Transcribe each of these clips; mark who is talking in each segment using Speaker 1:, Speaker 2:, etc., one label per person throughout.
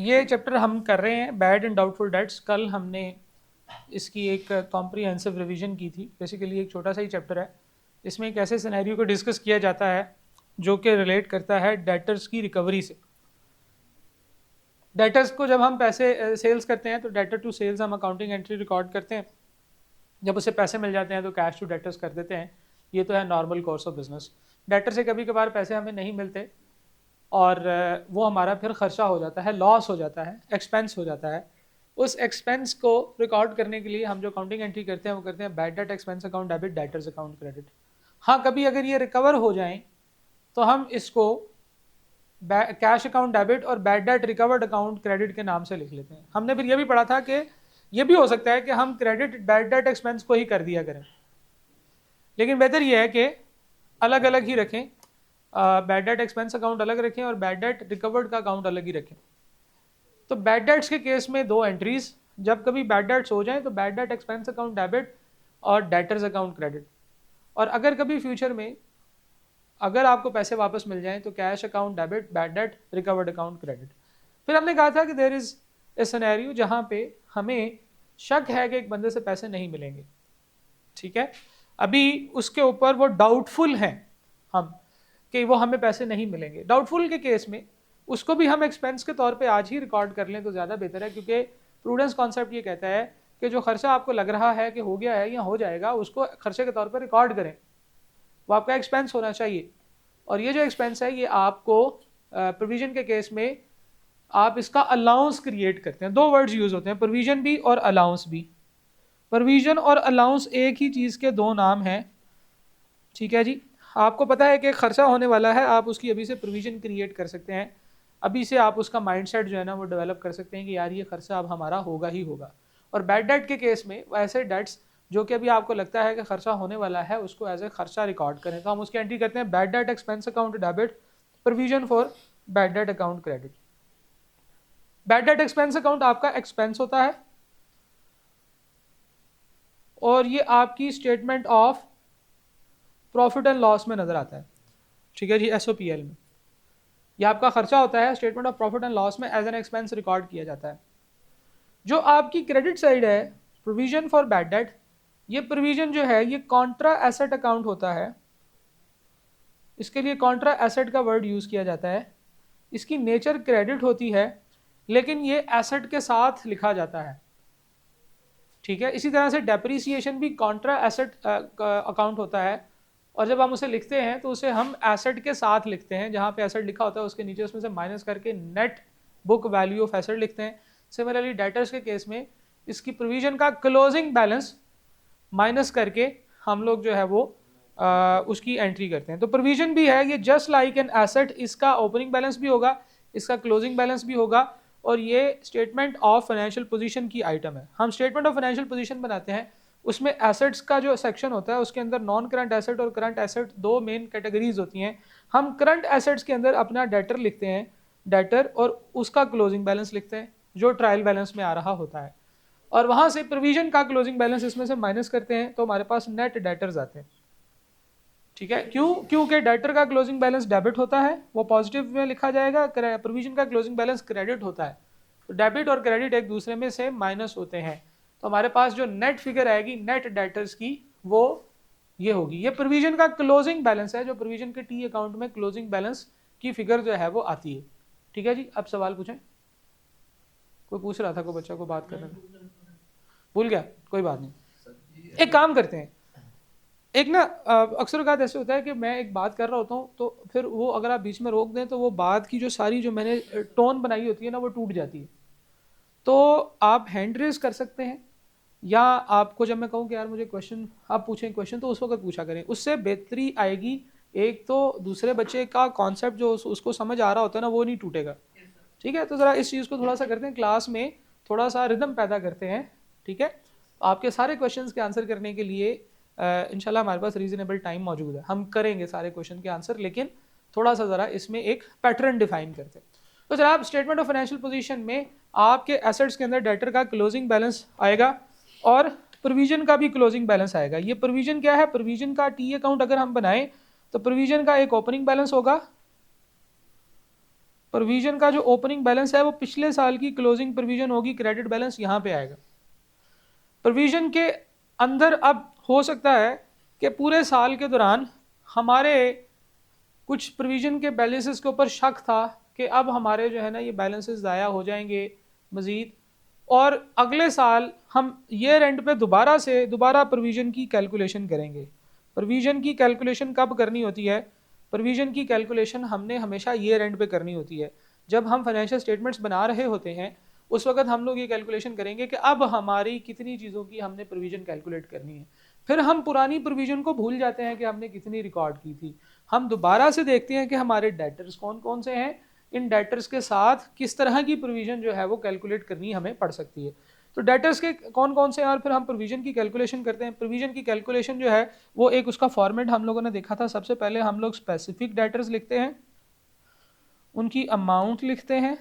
Speaker 1: ये चैप्टर हम कर रहे हैं बैड एंड डाउटफुल डेट्स। कल हमने इसकी एक कॉम्प्रिहेंसिव रिवीजन की थी। बेसिकली एक छोटा सा ही चैप्टर है, इसमें एक ऐसे सिनेरियो को डिस्कस किया जाता है जो कि रिलेट करता है डेटर्स की रिकवरी से। डेटर्स को जब हम पैसे सेल्स करते हैं तो डेटर टू सेल्स हम अकाउंटिंग एंट्री रिकॉर्ड करते हैं। जब उसे पैसे मिल जाते हैं तो कैश टू डेटर्स कर देते हैं। ये तो है normal course of business. Debtor से कभी कभार पैसे हमें नहीं मिलते और वो हमारा फिर खर्चा हो जाता है, लॉस हो जाता है, एक्सपेंस हो जाता है। उस एक्सपेंस को रिकॉर्ड करने के लिए हम जो अकाउंटिंग एंट्री करते हैं वो करते हैं bad debt expense account debit, debtors account credit. हाँ, कभी अगर ये रिकवर हो जाएं तो हम इसको कैश अकाउंट डेबिट और bad debt recovered account credit के नाम से लिख लेते हैं। हमने फिर ये भी पढ़ा था कि ये भी हो सकता है कि हम क्रेडिट बैड डेट एक्सपेंस को ही कर दिया करें, लेकिन बेहतर ये है कि अलग अलग ही रखें। बैड डेट एक्सपेंस अकाउंट अलग रखें और बैड डेट रिकवर्ड का अकाउंट अलग ही रखें। तो बैड डेट्स के केस में दो एंट्रीज, जब कभी बैड डेट्स हो जाएं तो bad debt expense account debit और डेटर्स अकाउंट क्रेडिट। और अगर कभी फ्यूचर में अगर आपको पैसे वापस मिल जाएं तो cash account debit, bad debt recovered account credit. फिर हमने कहा था कि देयर इज ए सिनेरियो जहां पे हमें शक है कि एक बंदे से पैसे नहीं मिलेंगे, ठीक है, अभी उसके ऊपर वो डाउटफुल हैं हम कि वो हमें पैसे नहीं मिलेंगे। डाउटफुल के केस में उसको भी हम एक्सपेंस के तौर पे आज ही रिकॉर्ड कर लें तो ज़्यादा बेहतर है, क्योंकि प्रूडेंस कॉन्सेप्ट ये कहता है कि जो खर्चा आपको लग रहा है कि हो गया है या हो जाएगा उसको खर्चे के तौर पे रिकॉर्ड करें, वो आपका एक्सपेंस होना चाहिए। और ये जो एक्सपेंस है ये आपको प्रोविजन के केस में आप इसका अलाउंस क्रिएट करते हैं। दो वर्ड्स यूज होते हैं, प्रोविजन भी और अलाउंस भी। प्रोविजन और अलाउंस एक ही चीज़ के दो नाम हैं, ठीक है जी। आपको पता है कि खर्चा होने वाला है, आप उसकी अभी से प्रोविजन क्रिएट कर सकते हैं, अभी से आप उसका माइंडसेट जो है ना वो डेवलप कर सकते हैं कि यार ये खर्चा अब हमारा होगा ही होगा। और बैड डेट के केस में ऐसे डेट्स जो कि अभी आपको लगता है कि खर्चा होने वाला है उसको एज ए खर्चा रिकॉर्ड करें तो हम उसकी एंट्री करते हैं bad debt expense account debit, provision for bad debt account credit. Bad debt expense account आपका एक्सपेंस होता है और ये आपकी statement of profit and loss में नजर आता है, ठीक है जी, एसओपीएल में। यह आपका खर्चा होता है, statement of profit and loss में एज एन एक्सपेंस रिकॉर्ड किया जाता है। जो आपकी क्रेडिट साइड है, प्रोविजन फॉर बैड डेट, ये प्रोविजन जो है ये कॉन्ट्रा एसेट अकाउंट होता है। इसके लिए कॉन्ट्रा एसेट का वर्ड यूज किया जाता है। इसकी नेचर क्रेडिट होती है लेकिन ये एसेट के साथ लिखा जाता है, ठीक है। इसी तरह से डेप्रिसिएशन भी कॉन्ट्रा एसेट अकाउंट होता है और जब हम उसे लिखते हैं तो उसे हम एसेट के साथ लिखते हैं, जहाँ पे एसेट लिखा होता है उसके नीचे उसमें से माइनस करके net book value of asset लिखते हैं। सिमिलरली डेटर्स के केस में इसकी प्रोविजन का क्लोजिंग बैलेंस माइनस करके हम लोग जो है वो उसकी एंट्री करते हैं। तो प्रोविजन भी है ये जस्ट लाइक एन एसेट, इसका ओपनिंग बैलेंस भी होगा, इसका क्लोजिंग बैलेंस भी होगा और ये स्टेटमेंट ऑफ फाइनेंशियल पोजीशन की आइटम है। हम स्टेटमेंट ऑफ फाइनेंशियल पोजीशन बनाते हैं, उसमें एसेट्स का जो सेक्शन होता है उसके अंदर नॉन करंट एसेट और करंट एसेट दो मेन कैटेगरीज होती हैं। हम करंट एसेट्स के अंदर अपना डेटर लिखते हैं, डेटर, और उसका क्लोजिंग बैलेंस लिखते हैं जो ट्रायल बैलेंस में आ रहा होता है, और वहां से प्रोविजन का क्लोजिंग बैलेंस इसमें से माइनस करते हैं तो हमारे पास नेट डेटर्स आते हैं, ठीक है। क्योंकि डेटर का क्लोजिंग बैलेंस डेबिट होता है, वो पॉजिटिव में लिखा जाएगा, प्रोविजन का क्लोजिंग बैलेंस क्रेडिट होता है। तो डेबिट और क्रेडिट एक दूसरे में से माइनस होते हैं, तो हमारे पास जो नेट फिगर आएगी नेट डेटर्स की वो ये होगी। ये प्रोविजन का क्लोजिंग बैलेंस है, जो प्रोविजन के टी अकाउंट में क्लोजिंग बैलेंस की फिगर जो है वो आती है, ठीक है जी। अब सवाल पूछें, कोई पूछ रहा था, कोई बच्चा को बात करने में भूल गया, कोई बात नहीं। एक काम करते हैं, एक ना अक्सर औक़ात ऐसे होता है कि मैं एक बात कर रहा होता हूँ तो फिर वो अगर आप बीच में रोक दें तो वो बात की जो सारी जो मैंने टोन बनाई होती है ना वो टूट जाती है। तो आप हैंड रेज कर सकते हैं या आपको जब मैं कहूँ कि यार मुझे क्वेश्चन आप पूछें क्वेश्चन तो उस वक्त पूछा करें, उससे बेहतरी आएगी। एक तो दूसरे बच्चे का कॉन्सेप्ट जो उसको समझ आ रहा होता है ना वो नहीं टूटेगा, ठीक है। तो ज़रा इस चीज़ को थोड़ा सा करते हैं, क्लास में थोड़ा सा रिदम पैदा करते हैं, ठीक है। आपके सारे क्वेश्चंस के आंसर करने के लिए इंशाल्लाह हमारे पास रीजनेबल टाइम मौजूद है, हम करेंगे सारे क्वेश्चन के आंसर, लेकिन थोड़ा सा ज़रा इसमें एक पैटर्न डिफाइन करते हैं। तो जनाब स्टेटमेंट ऑफ फाइनेंशियल पोजीशन में आपके एसेट्स के अंदर डेटर का क्लोजिंग बैलेंस आएगा और प्रोविजन का भी क्लोजिंग बैलेंस आएगा। ये प्रोविजन क्या है, प्रोविजन का टी अकाउंट अगर हम बनाएं तो प्रोविजन का एक ओपनिंग बैलेंस होगा प्रोविजन का जो ओपनिंग बैलेंस है वो पिछले साल की क्लोजिंग प्रोविजन होगी, क्रेडिट बैलेंस यहाँ पे आएगा। प्रोविजन के अंदर अब हो सकता है कि पूरे साल के दौरान हमारे कुछ प्रोविजन के बैलेंसेस के ऊपर शक था कि अब हमारे जो है ना ये बैलेंसेस ज़ाया हो जाएंगे मज़ीद, और अगले साल हम ईयर एंड पे दोबारा प्रोविजन की कैलकुलेशन करेंगे। प्रोविजन की कैलकुलेशन कब करनी होती है? प्रोविजन की कैलकुलेशन हमने हमेशा ईयर एंड पे करनी होती है। जब हम फाइनेंशियल स्टेटमेंट्स बना रहे होते हैं उस वक्त हम लोग ये कैलकुलेशन करेंगे कि अब हमारी कितनी चीज़ों की हमने प्रोविजन कैलकुलेट करनी है। फिर हम पुरानी प्रोविजन को भूल जाते हैं कि हमने कितनी रिकॉर्ड की थी। हम दोबारा से देखते हैं कि हमारे डेटर्स कौन कौन से हैं, इन डेटर्स के साथ किस तरह की प्रोविजन जो है वो कैलकुलेट करनी हमें पड़ सकती है। तो डेटर्स के कौन कौन से हैं और फिर हम प्रोविजन की कैलकुलेशन करते हैं। प्रोविजन की कैलकुलेशन जो है वो एक उसका फॉर्मेट हम लोगों ने देखा था। सबसे पहले हम लोग स्पेसिफिक डेटर्स लिखते हैं, उनकी अमाउंट लिखते हैं,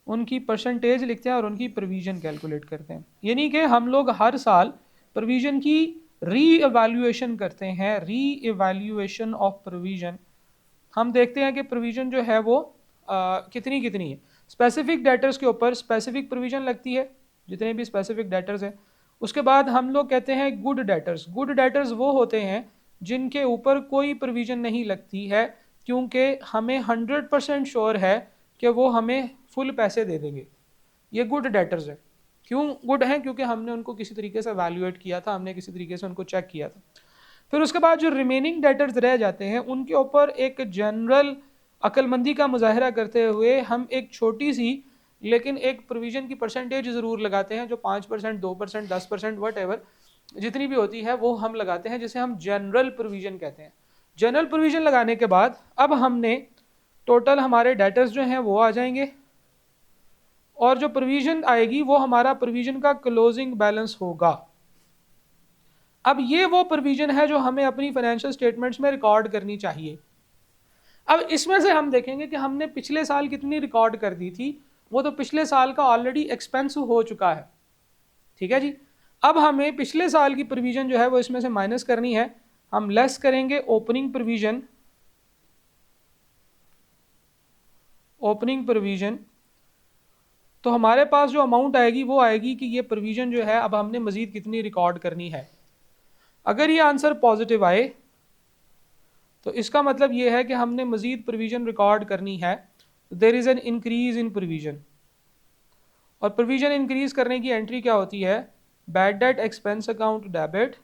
Speaker 1: उनकी परसेंटेज लिखते हैं और उनकी प्रोविजन कैलकुलेट करते हैं। यानी कि हम लोग हर साल प्रोविजन की री एवैल्यूएशन करते हैं, री एवैल्यूएशन ऑफ प्रोविजन। हम देखते हैं कि प्रोविजन जो है वो कितनी है। स्पेसिफिक डेटर्स के ऊपर स्पेसिफिक प्रोविजन लगती है, जितने भी स्पेसिफिक डेटर्स हैं। उसके बाद हम लोग कहते हैं गुड डेटर्स। गुड डेटर्स वो होते हैं जिनके ऊपर कोई प्रोविजन नहीं लगती है, क्योंकि हमें 100% श्योर है कि वो हमें फुल पैसे दे देंगे। ये गुड डेटर्स है। क्यों गुड हैं? क्योंकि हमने उनको किसी तरीके से वैल्यूएट किया था, हमने किसी तरीके से उनको चेक किया था। फिर उसके बाद जो रिमेनिंग डेटर्स रह जाते हैं उनके ऊपर एक जनरल अक्लमंदी का मुजाहरा करते हुए हम एक छोटी सी लेकिन एक प्रोविजन की परसेंटेज ज़रूर लगाते हैं, जो 5%, 2%, 10%, वट जितनी भी होती है वो हम लगाते हैं, जिसे हम जनरल प्रोविजन कहते हैं। जनरल प्रोविजन लगाने के बाद अब हमने टोटल हमारे डेटर्स जो हैं वो आ जाएंगे और जो प्रोविजन आएगी वो हमारा प्रोविजन का क्लोजिंग बैलेंस होगा। अब ये वो प्रोविजन है जो हमें अपनी फाइनेंशियल स्टेटमेंट्स में रिकॉर्ड करनी चाहिए। अब इसमें से हम देखेंगे कि हमने पिछले साल कितनी रिकॉर्ड कर दी थी, वो तो पिछले साल का ऑलरेडी एक्सपेंस हो चुका है। ठीक है जी। अब हमें पिछले साल की प्रोविजन जो है वो इसमें से माइनस करनी है। हम लेस करेंगे ओपनिंग प्रोविजन, तो हमारे पास जो अमाउंट आएगी वो आएगी कि ये प्रोविजन जो है अब हमने मजीद कितनी रिकॉर्ड करनी है। अगर ये आंसर पॉजिटिव आए तो इसका मतलब ये है कि हमने मजीद प्रोविजन रिकॉर्ड करनी है। There is an increase in provision, और प्रोविजन इंक्रीज करने की एंट्री क्या होती है? Bad debt expense account debit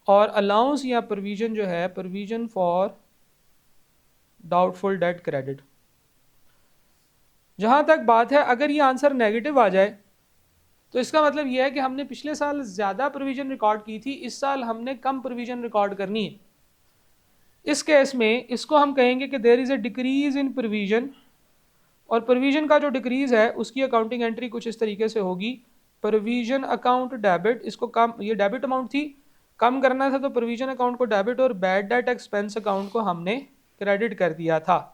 Speaker 1: और अलाउंस या प्रोविजन जो है provision for doubtful debt credit. जहाँ तक बात है अगर ये आंसर नेगेटिव आ जाए तो इसका मतलब ये है कि हमने पिछले साल ज़्यादा प्रोविजन रिकॉर्ड की थी, इस साल हमने कम प्रोविजन रिकॉर्ड करनी है। इस केस में इसको हम कहेंगे कि there is a decrease in provision, और प्रोविजन का जो डिक्रीज है उसकी अकाउंटिंग एंट्री कुछ इस तरीके से होगी, प्रोविजन अकाउंट डेबिट। इसको कम, ये डेबिट अमाउंट थी, कम करना था तो प्रोविजन अकाउंट को डेबिट और बैड डेट एक्सपेंस अकाउंट को हमने क्रेडिट कर दिया था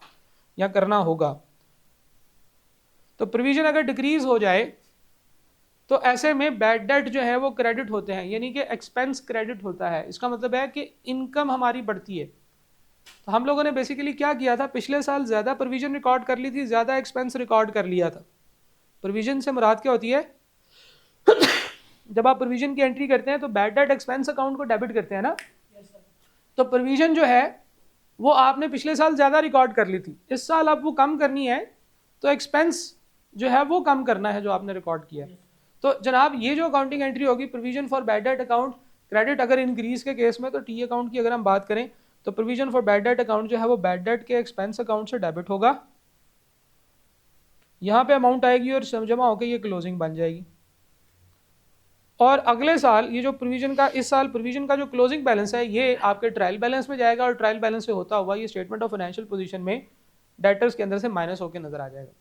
Speaker 1: या करना होगा। तो प्रोविजन अगर डिक्रीज हो जाए तो ऐसे में बैड डेट जो है वो क्रेडिट होते हैं, यानी कि एक्सपेंस क्रेडिट होता है। इसका मतलब है कि इनकम हमारी बढ़ती है। तो हम लोगों ने बेसिकली क्या किया था, पिछले साल ज़्यादा प्रोविजन रिकॉर्ड कर ली थी, ज़्यादा एक्सपेंस रिकॉर्ड कर लिया था। प्रोविजन से मुराद क्या होती है? जब आप प्रोविजन की एंट्री करते हैं तो बैड डेट एक्सपेंस अकाउंट को डेबिट करते हैं ना। तो प्रोविजन जो है वो आपने पिछले साल ज़्यादा रिकॉर्ड कर ली थी, इस साल आप वो कम करनी है, तो एक्सपेंस जो है वो कम करना है जो आपने रिकॉर्ड किया है। तो जनाब ये जो अकाउंटिंग एंट्री होगी provision for bad debt account credit, अगर इंक्रीज के केस में तो टी अकाउंट की अगर हम बात करें तो provision for bad debt account जो है वो बैड डेट के एक्सपेंस अकाउंट से डेबिट होगा। यहाँ पे अमाउंट आएगी और जमा होकर ये क्लोजिंग बन जाएगी। और अगले साल ये जो प्रोविजन का, इस साल प्रोविजन का जो क्लोजिंग बैलेंस है ये आपके ट्रायल बैलेंस में जाएगा, और ट्रायल बैलेंस से होता हुआ ये स्टेटमेंट ऑफ फाइनेंशियल पोजीशन में डेटर्स के अंदर से माइनस होकर नजर आ जाएगा।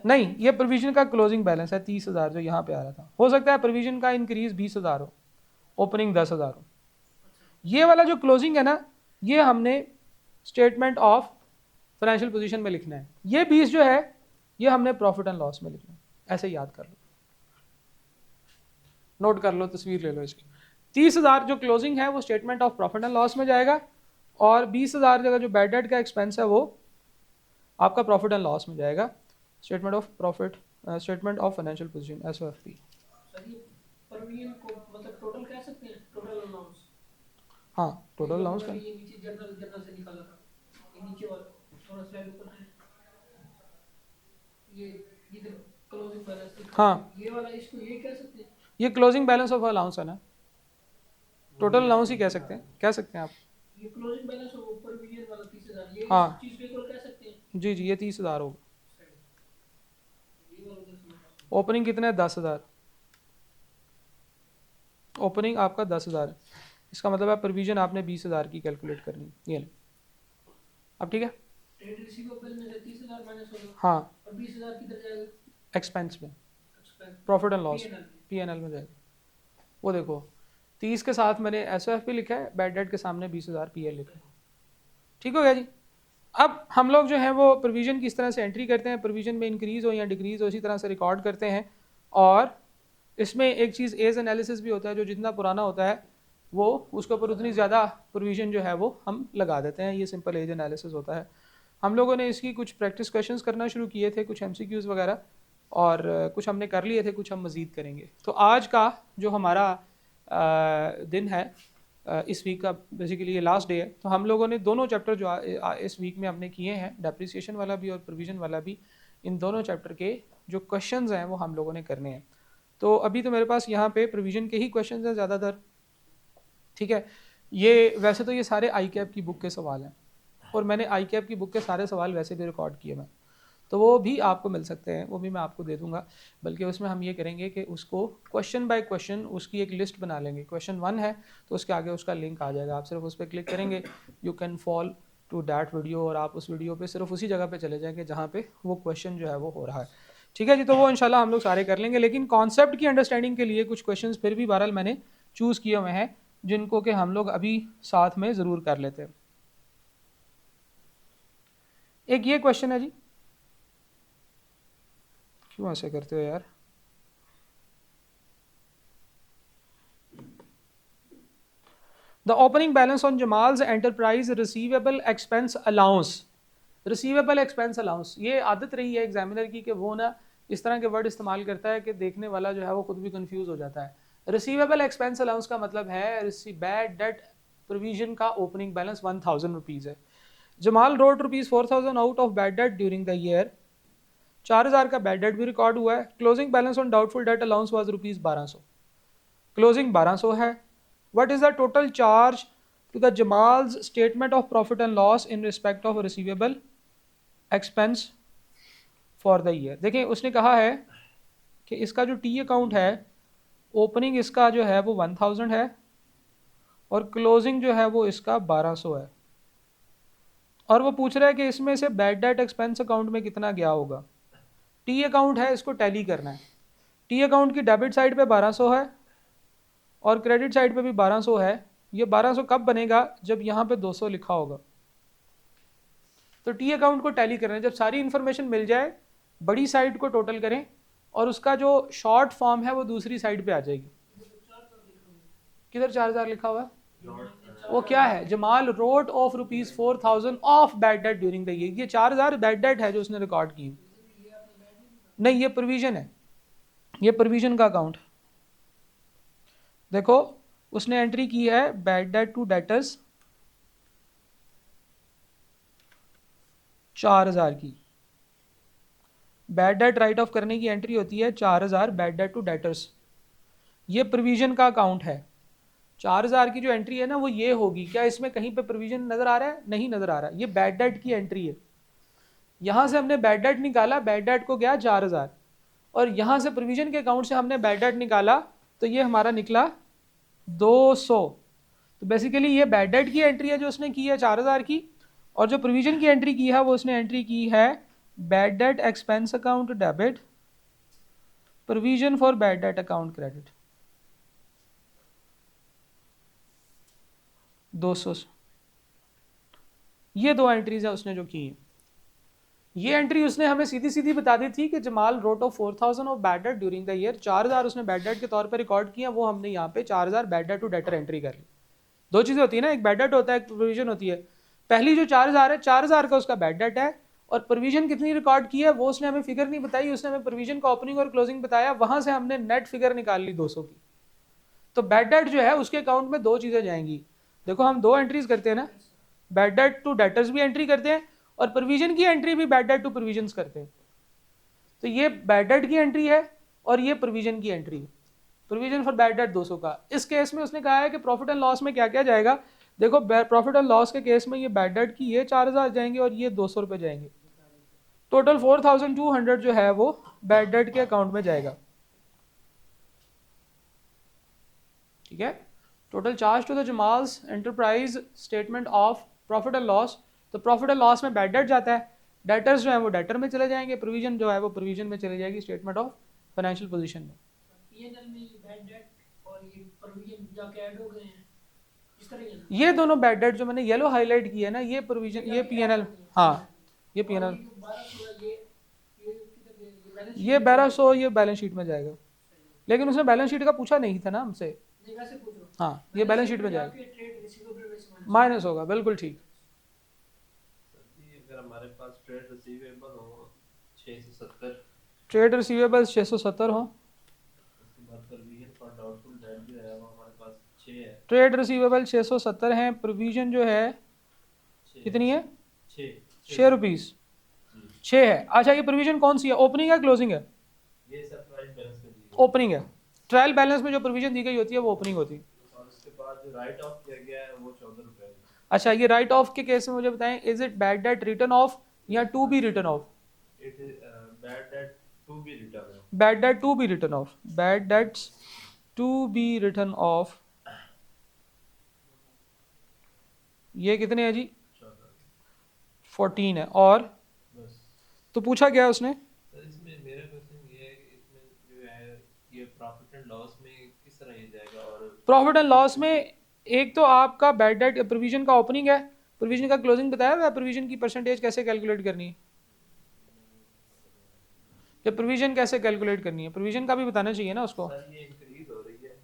Speaker 1: नहीं, ये प्रोविजन का क्लोजिंग बैलेंस है 30,000 जो यहाँ पे आ रहा था। हो सकता है प्रोविजन का इंक्रीज 20,000 हो, ओपनिंग 10,000 हो। ये वाला जो क्लोजिंग है ना, ये हमने स्टेटमेंट ऑफ फाइनेंशियल पोजीशन में लिखना है। ये 20 जो है ये हमने प्रॉफिट एंड लॉस में लिखना है। ऐसे याद कर लो, नोट कर लो, तस्वीर ले लो इसकी। 30,000 जो क्लोजिंग है वो statement of profit and loss में जाएगा, और 20,000 जगह जो बैड डेट का एक्सपेंस है वो आपका प्रॉफिट एंड लॉस में जाएगा, statement of profit, statement of financial position SOFP.
Speaker 2: परवीन को मतलब टोटल कह सकते हैं, टोटल अलाउंस।
Speaker 1: हाँ टोटल अलाउंस का
Speaker 2: ये नीचे जनरल से निकाला था, ये नीचे वाला थोड़ा स्लाइड ऊपर है, ये इधर क्लोजिंग बैलेंस।
Speaker 1: हाँ
Speaker 2: ये वाला इसको ये कह सकते हैं,
Speaker 1: ये क्लोजिंग बैलेंस ऑफ अलाउंस है ना, टोटल अलाउंस ही कह सकते हैं आप।
Speaker 2: ये क्लोजिंग बैलेंस ऑफ परवीन वाला 30,000, ये
Speaker 1: हाँ
Speaker 2: इस चीज को कह सकते हैं।
Speaker 1: जी जी, ये 30,000 होगा।
Speaker 2: ये वाला उधर से
Speaker 1: ओपनिंग कितना है? 10,000। ओपनिंग आपका 10,000 है, इसका मतलब है प्रोविजन आपने 20,000 की कैलकुलेट करनी। ये ले अब ठीक है।
Speaker 2: ट्रेड रिसीवेबल में से 30,000 माइनस होगा,
Speaker 1: हाँ
Speaker 2: और 20,000 किधर जाएगा?
Speaker 1: एक्सपेंस में, प्रॉफिट एंड लॉस, पीएनएल में जाएगा। वो देखो 30 के साथ मैंने एसओएफपी लिखा है, बैड डेट के सामने 20,000 पीएल लिखा है। ठीक हो गया जी। अब हम लोग जो है वो प्रोविजन किस तरह से एंट्री करते हैं, प्रोविजन में इंक्रीज हो या डिक्रीज हो, इसी तरह से रिकॉर्ड करते हैं। और इसमें एक चीज़ एज एनालिसिस भी होता है, जो जितना पुराना होता है वो उसके ऊपर उतनी ज़्यादा प्रोविजन जो है वो हम लगा देते हैं। ये सिंपल एज एनालिसिस होता है। हम लोगों ने इसकी कुछ प्रैक्टिस क्वेश्चंस करना शुरू किए थे, कुछ एमसीक्यूज़ वगैरह, और कुछ हमने कर लिए थे, कुछ हम मज़ीद करेंगे। तो आज का जो हमारा दिन है, इस वीक का बेसिकली ये लास्ट डे है, तो हम लोगों ने दोनों चैप्टर जो इस वीक में हमने किए हैं, डेप्रिसिएशन वाला भी और प्रोविजन वाला भी, इन दोनों चैप्टर के जो क्वेश्चंस हैं वो हम लोगों ने करने हैं। तो अभी तो मेरे पास यहाँ पे प्रोविजन के ही क्वेश्चंस हैं ज़्यादातर। ठीक है, ये वैसे तो ये सारे आई कैप की बुक के सवाल हैं, और मैंने आई कैप की बुक के सारे सवाल वैसे भी रिकॉर्ड किए मैं, तो वो भी आपको मिल सकते हैं, वो भी मैं आपको दे दूंगा। बल्कि उसमें हम ये करेंगे कि उसको क्वेश्चन बाय क्वेश्चन उसकी एक लिस्ट बना लेंगे। क्वेश्चन 1 है तो उसके आगे उसका लिंक आ जाएगा, आप सिर्फ उस पर क्लिक करेंगे, you can fall to that video, और आप उस वीडियो पे सिर्फ उसी जगह पे चले जाएंगे जहाँ पे वो क्वेश्चन जो है वो हो रहा है। ठीक है जी, तो वो इंशाल्लाह हम लोग सारे कर लेंगे। लेकिन कॉन्सेप्ट की अंडरस्टैंडिंग के लिए कुछ क्वेश्चन फिर भी बहरहाल मैंने चूज़ किए हुए हैं, जिनको कि हम लोग अभी साथ में ज़रूर कर लेते हैं। एक ये क्वेश्चन है जी, क्यों ऐसे करते हो यार? The opening balance on Jamal's enterprise receivable expense allowance. Receivable expense allowance, ये आदत रही है एग्जामिनर की कि वो ना इस तरह के वर्ड इस्तेमाल करता है कि देखने वाला जो है वो खुद भी कंफ्यूज हो जाता है। रिसीवेबल एक्सपेंस अलाउंस का मतलब है बैड डेट प्रोविजन का ओपनिंग बैलेंस 1,000 रुपीज़ है। Jamal wrote ₹4,000 out of bad debt during the year, 4,000 का बैड डेट भी रिकॉर्ड हुआ है। Closing balance on doubtful debt allowance was ₹1,200, closing 1,200 है। What is the total charge to the Jamal's statement of profit and loss in respect of receivable expense for the year. देखिए उसने कहा है कि इसका जो टी अकाउंट है, ओपनिंग इसका जो है वो 1,000 है, और क्लोजिंग जो है वो इसका 1,200 है, और वो पूछ रहा है कि इसमें से बैड डेट एक्सपेंस अकाउंट में कितना गया होगा। टी अकाउंट है, इसको टैली करना है। टी अकाउंट की डेबिट साइड पे 1,200 है और क्रेडिट साइड पे भी 1,200 है। ये 1,200 कब बनेगा? जब यहाँ पे 200 लिखा होगा। तो टी अकाउंट को टैली करना है, जब सारी इन्फॉर्मेशन मिल जाए बड़ी साइड को टोटल करें, और उसका जो शॉर्ट फॉर्म है वो दूसरी साइड पे आ जाएगी। किधर 4,000 लिखा हुआ है? वो क्या है? Jamal wrote off ₹4,000 of bad debt during the year. ये 4,000 बैड डेट है जो उसने रिकॉर्ड की। नहीं, ये प्रोविजन है, ये प्रोविजन का अकाउंट। देखो उसने एंट्री की है बैड डेट टू डेटर्स 4,000 की। बैड डेट राइट ऑफ करने की एंट्री होती है 4,000 बैड डेट टू डेटर्स। ये प्रोविजन का अकाउंट है। 4,000 की जो एंट्री है ना वो ये होगी। क्या इसमें कहीं पे प्रोविजन नजर आ रहा है? नहीं नजर आ रहा। ये बैड डेट की एंट्री है। यहां से हमने बैड डेट निकाला, बैड डेट को गया 4,000, और यहां से प्रोविजन के अकाउंट से हमने बैड डेट निकाला, तो ये हमारा निकला 200। तो बेसिकली ये बैड डेट की एंट्री है जो उसने की है 4,000 की, और जो प्रोविजन की एंट्री की है वो उसने एंट्री की है bad debt expense account debit, provision for bad debt account credit, 200। ये दो एंट्रीज है उसने जो की है। ये एंट्री उसने हमें सीधी सीधी बता दी थी कि Jamal wrote off 4000 of bad debt during the year, 4000 उसने बैड डेट के तौर पर रिकॉर्ड किया, वो हमने यहाँ पे 4000 bad debt to debtor entry कर ली। दो चीज़ें होती है ना, एक बैड डेट होता है, एक प्रोविजन होती है। पहली जो 4000 है, 4000 का उसका बैड डेट है, और प्रोविजन कितनी रिकॉर्ड की है वो उसने हमें फिगर नहीं बताई, उसने हमें प्रोविजन का ओपनिंग और क्लोजिंग बताया, वहां से हमने नेट फिगर निकाल ली 200 की। तो बैड डेट जो है उसके अकाउंट में दो चीज़ें जाएंगी। देखो हम दो एंट्रीज करते हैं ना, बैड डेट टू डेटर्स भी एंट्री करते हैं और प्रोविजन की एंट्री भी बैड डेट टू प्रोविजंस करते हैं। तो ये बैड डेट की एंट्री है और ये प्रोविजन की एंट्री है, प्रोविजन फॉर बैड डेट 200 का। इस केस में उसने कहा है कि प्रॉफिट एंड लॉस में क्या क्या जाएगा। देखो प्रॉफिट एंड लॉस के केस में ये बैड डेट की ये 4000 जाएंगे और ये 200 रुपये जाएंगे, टोटल 4200 जो है वो बैड डेट के अकाउंट में जाएगा। ठीक है, total charge to the Jamal's enterprise statement of profit and loss. तो प्रॉफिट एंड लॉस में बैड डेट जाता है, डेटर्स जो है वो डेटर में चले जाएंगे, प्रोविजन जो है वो प्रोविजन में चले जाएगी स्टेटमेंट ऑफ फाइनेंशियल पोजीशन में।
Speaker 2: पीएनएल में ये बैड डेट और ये प्रोविजन जाके ऐड हो गए हैं इस तरह है ना?
Speaker 1: ये दोनों बैड डेट जो मैंने येलो हाईलाइट किया है ना, ये प्रोविजन, ये पीएनएल, हाँ ये पीएनएल,
Speaker 2: ये 1200
Speaker 1: ये 1200 ये बैलेंस शीट में जाएगा। लेकिन उसने बैलेंस शीट का पूछा नहीं था ना हमसे,
Speaker 2: नहीं वैसे पूछ रहा हूं।
Speaker 1: हाँ ये बैलेंस शीट में जाएगा,
Speaker 2: ट्रेड रिसीवेबल में से
Speaker 1: माइनस होगा, बिल्कुल ठीक।
Speaker 3: अगर हमारे पास ट्रेड रिसीवेबल हो 670,
Speaker 1: ट्रेड रिसीवेबल्स 670 हो,
Speaker 3: उसके बाद प्रोविजन फॉर डाउटफुल डेट जो है वो हमारे पास 6 है।
Speaker 1: ट्रेड रिसीवेबल 670 हैं, प्रोविजन जो है कितनी है, 6 रुपीज़, 6 है। अच्छा ये प्रोविजन कौन सी है, ओपनिंग है क्लोजिंग है?
Speaker 3: ये सरप्राइज बैलेंस में दी गई
Speaker 1: ओपनिंग है। ट्रायल बैलेंस में जो प्रोविजन दी गई होती है वो ओपनिंग होती है।
Speaker 3: और उसके बाद जो राइट ऑफ किया गया है वो 14 रुपए है।
Speaker 1: अच्छा ये राइट ऑफ के केस में मुझे बताएं, is it bad debt written off या to be written off?
Speaker 3: It is bad debt to be written है।
Speaker 1: Bad debt to be written off, bad debts to be written off, ये कितने हैं जी, 14 है। और
Speaker 3: बस
Speaker 1: तो पूछा क्या उसने,
Speaker 3: सर इसमें मेरा क्वेश्चन ये है कि इसमें जो है ये प्रॉफिट एंड लॉस में किस तरह ये जाएगा? और
Speaker 1: प्रॉफिट एंड लॉस में एक तो आपका बैड डेट प्रोविजन का ओपनिंग है, प्रोविजन का क्लोजिंग बताया हुआ है, प्रोविजन की परसेंटेज कैसे कैलकुलेट करनी है, या प्रोविजन कैसे कैलकुलेट करनी है, प्रोविजन का भी बताना चाहिए ना उसको।
Speaker 3: सर ये इंक्रीज हो रही है,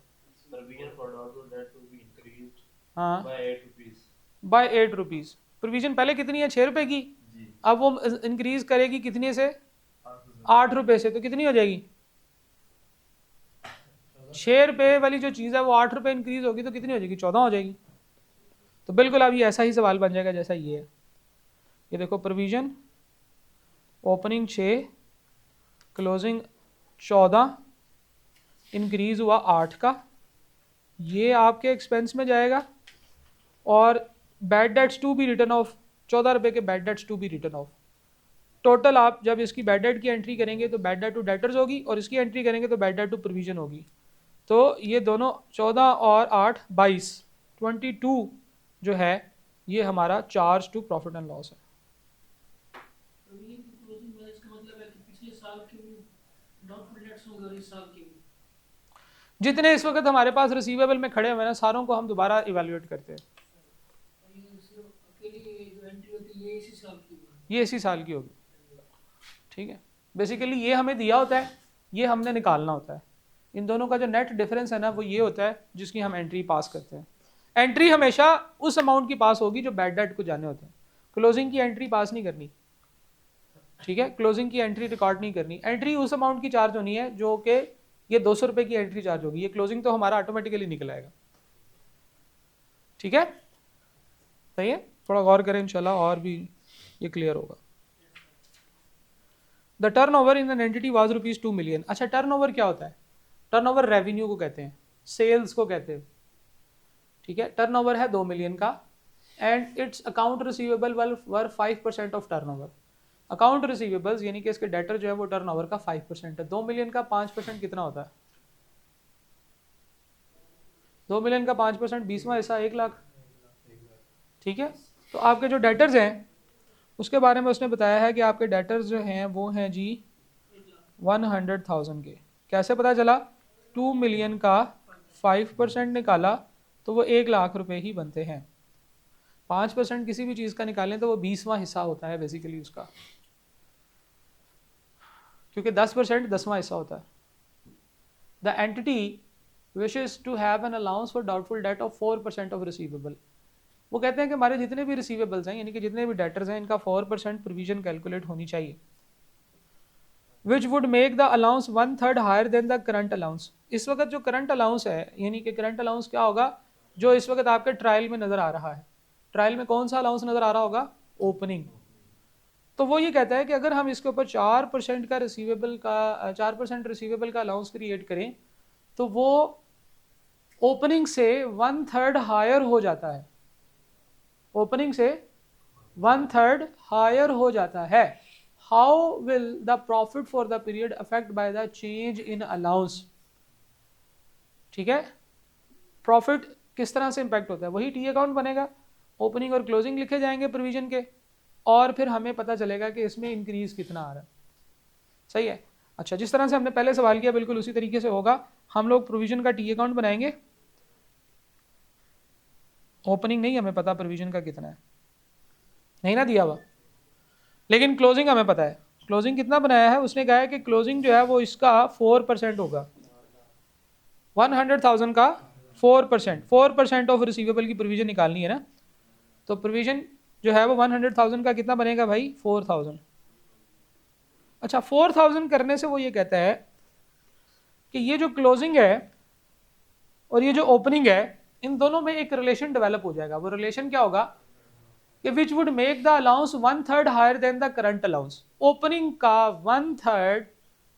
Speaker 3: provision for doubtful debt to be increased
Speaker 1: हाँ
Speaker 3: by 8 rupees.
Speaker 1: By 8 rupees. Provision पहले कितनी है, 6 रुपये की,
Speaker 3: जी
Speaker 1: अब वो इंक्रीज करेगी कितने से,
Speaker 3: 8 रुपए।
Speaker 1: 8 रुपये से, तो कितनी हो जाएगी, 6 रुपये वाली जो चीज़ है वो 8 रुपये इंक्रीज होगी तो कितनी हो जाएगी, 14 हो जाएगी। तो बिल्कुल अब ये ऐसा ही सवाल बन जाएगा जैसा ये है। ये देखो प्रोविजन ओपनिंग 6, क्लोजिंग 14, इंक्रीज हुआ 8 का, ये आपके एक्सपेंस में जाएगा। और bad debts to be written off, 14 रुपये के bad debts to be written off. Total आप जब इसकी बैड डेट की एंट्री करेंगे तो बैड डेट टू डेटर्स होगी, और इसकी एंट्री करेंगे तो बैड डेट टू प्रोविजन होगी। तो ये दोनों 14 और 8 22, 22 जो है ये हमारा charge to profit and loss है।
Speaker 2: प्रोविजन की क्लोजिंग में इसका मतलब है कि पिछले साल के भी डाउटफुल डेट्स होंगे और इस साल के भी।
Speaker 1: जितने इस वक्त हमारे पास रिसीवेबल में खड़े हुए हैं सारों को हम दोबारा इवेल्युएट करते हैं।
Speaker 2: ये सिर्फ अकेली जो एंट्री होती है ये इसी साल की होगी।
Speaker 1: ये इसी साल की होगी, ठीक है। बेसिकली ये हमें दिया होता है, ये हमने निकालना होता है। इन दोनों का जो नेट डिफरेंस है ना वो ये होता है जिसकी हम एंट्री पास करते हैं। एंट्री हमेशा उस अमाउंट की पास होगी जो बैड डेट को जाने होते हैं, क्लोजिंग की एंट्री पास नहीं करनी, ठीक है। क्लोजिंग की एंट्री रिकॉर्ड नहीं करनी, एंट्री उस अमाउंट की चार्ज होनी है जो कि ये 200 रुपये की एंट्री चार्ज होगी, ये क्लोजिंग तो हमारा ऑटोमेटिकली निकल आएगा, ठीक है। सही है, थोड़ा गौर करें इंशाल्लाह और भी ये क्लियर होगा। The turn over in an entity was ₹2 million. अच्छा टर्न ओवर क्या होता है, टर्न ओवर रेवेन्यू को कहते हैं, सेल्स को कहते हैं, ठीक है। टर्न ओवर है 2 मिलियन का and it's account receivable were 5% of turn over. Account receivables यानी कि इसके डेटर जो है वो टर्न ओवर का 5% है। 2 मिलियन का 5% कितना होता है, 2 मिलियन का 5% 20वां हिस्सा 1 लाख, ठीक है। तो आपके जो डेटर्स हैं उसके बारे में उसने बताया है कि आपके डेटर्स जो हैं वो हैं जी 100,000 के। कैसे पता चला, 2 मिलियन का 5% निकाला तो वो 1 लाख रुपए ही बनते हैं। 5% किसी भी चीज़ का निकालें तो वो 20वां हिस्सा होता है बेसिकली उसका, क्योंकि 10% 10वां हिस्सा होता है. The entity wishes to have an allowance for doubtful debt of 4% of receivable. वो कहते हैं कि हमारे जितने भी रिसीवेबल्स हैं यानी कि जितने भी डेटर्स हैं इनका 4% प्रोविजन कैलकुलेट होनी चाहिए. Which would make the allowance 1/3 higher than the current allowance. इस वक्त जो करंट अलाउंस है यानी कि करंट अलाउंस क्या होगा जो इस वक्त आपके ट्रायल में नज़र आ रहा है. ट्रायल में कौन सा अलाउंस नज़र आ रहा होगा? ओपनिंग. तो वो ये कहता है कि अगर हम इसके ऊपर 4% का रिसीवेबल का 4% रिसीवेबल का अलाउंस क्रिएट करें तो वो ओपनिंग से 1/3 हायर हो जाता है. ओपनिंग से 1/3 हायर हो जाता है. How will the profit for the period affect by the change in allowance. ठीक है, प्रॉफिट किस तरह से इंपैक्ट होता है? वही टी अकाउंट बनेगा, ओपनिंग और क्लोजिंग लिखे जाएंगे प्रोविजन के, और फिर हमें पता चलेगा कि इसमें इंक्रीज कितना आ रहा है. सही है. अच्छा, जिस तरह से हमने पहले सवाल किया बिल्कुल उसी तरीके से होगा. हम लोग प्रोविजन का टी अकाउंट बनाएंगे. ओपनिंग नहीं हमें पता प्रोविजन का कितना है, नहीं ना दिया हुआ, लेकिन क्लोजिंग हमें पता है. क्लोजिंग कितना बनाया है? उसने कहा है कि क्लोजिंग जो है वो इसका 4% होगा. 100,000 का 4% ऑफ रिसीवेबल की प्रोविजन निकालनी है ना. तो प्रोविजन जो है वो 100,000 का कितना बनेगा भाई? 4,000. अच्छा, 4,000 करने से वो ये कहता है कि ये जो क्लोजिंग है और ये जो ओपनिंग है इन दोनों में एक रिलेशन डेवलप हो जाएगा. वो रिलेशन क्या होगा कि which would make the allowance 1/3 higher than the current allowance. Opening का 1/3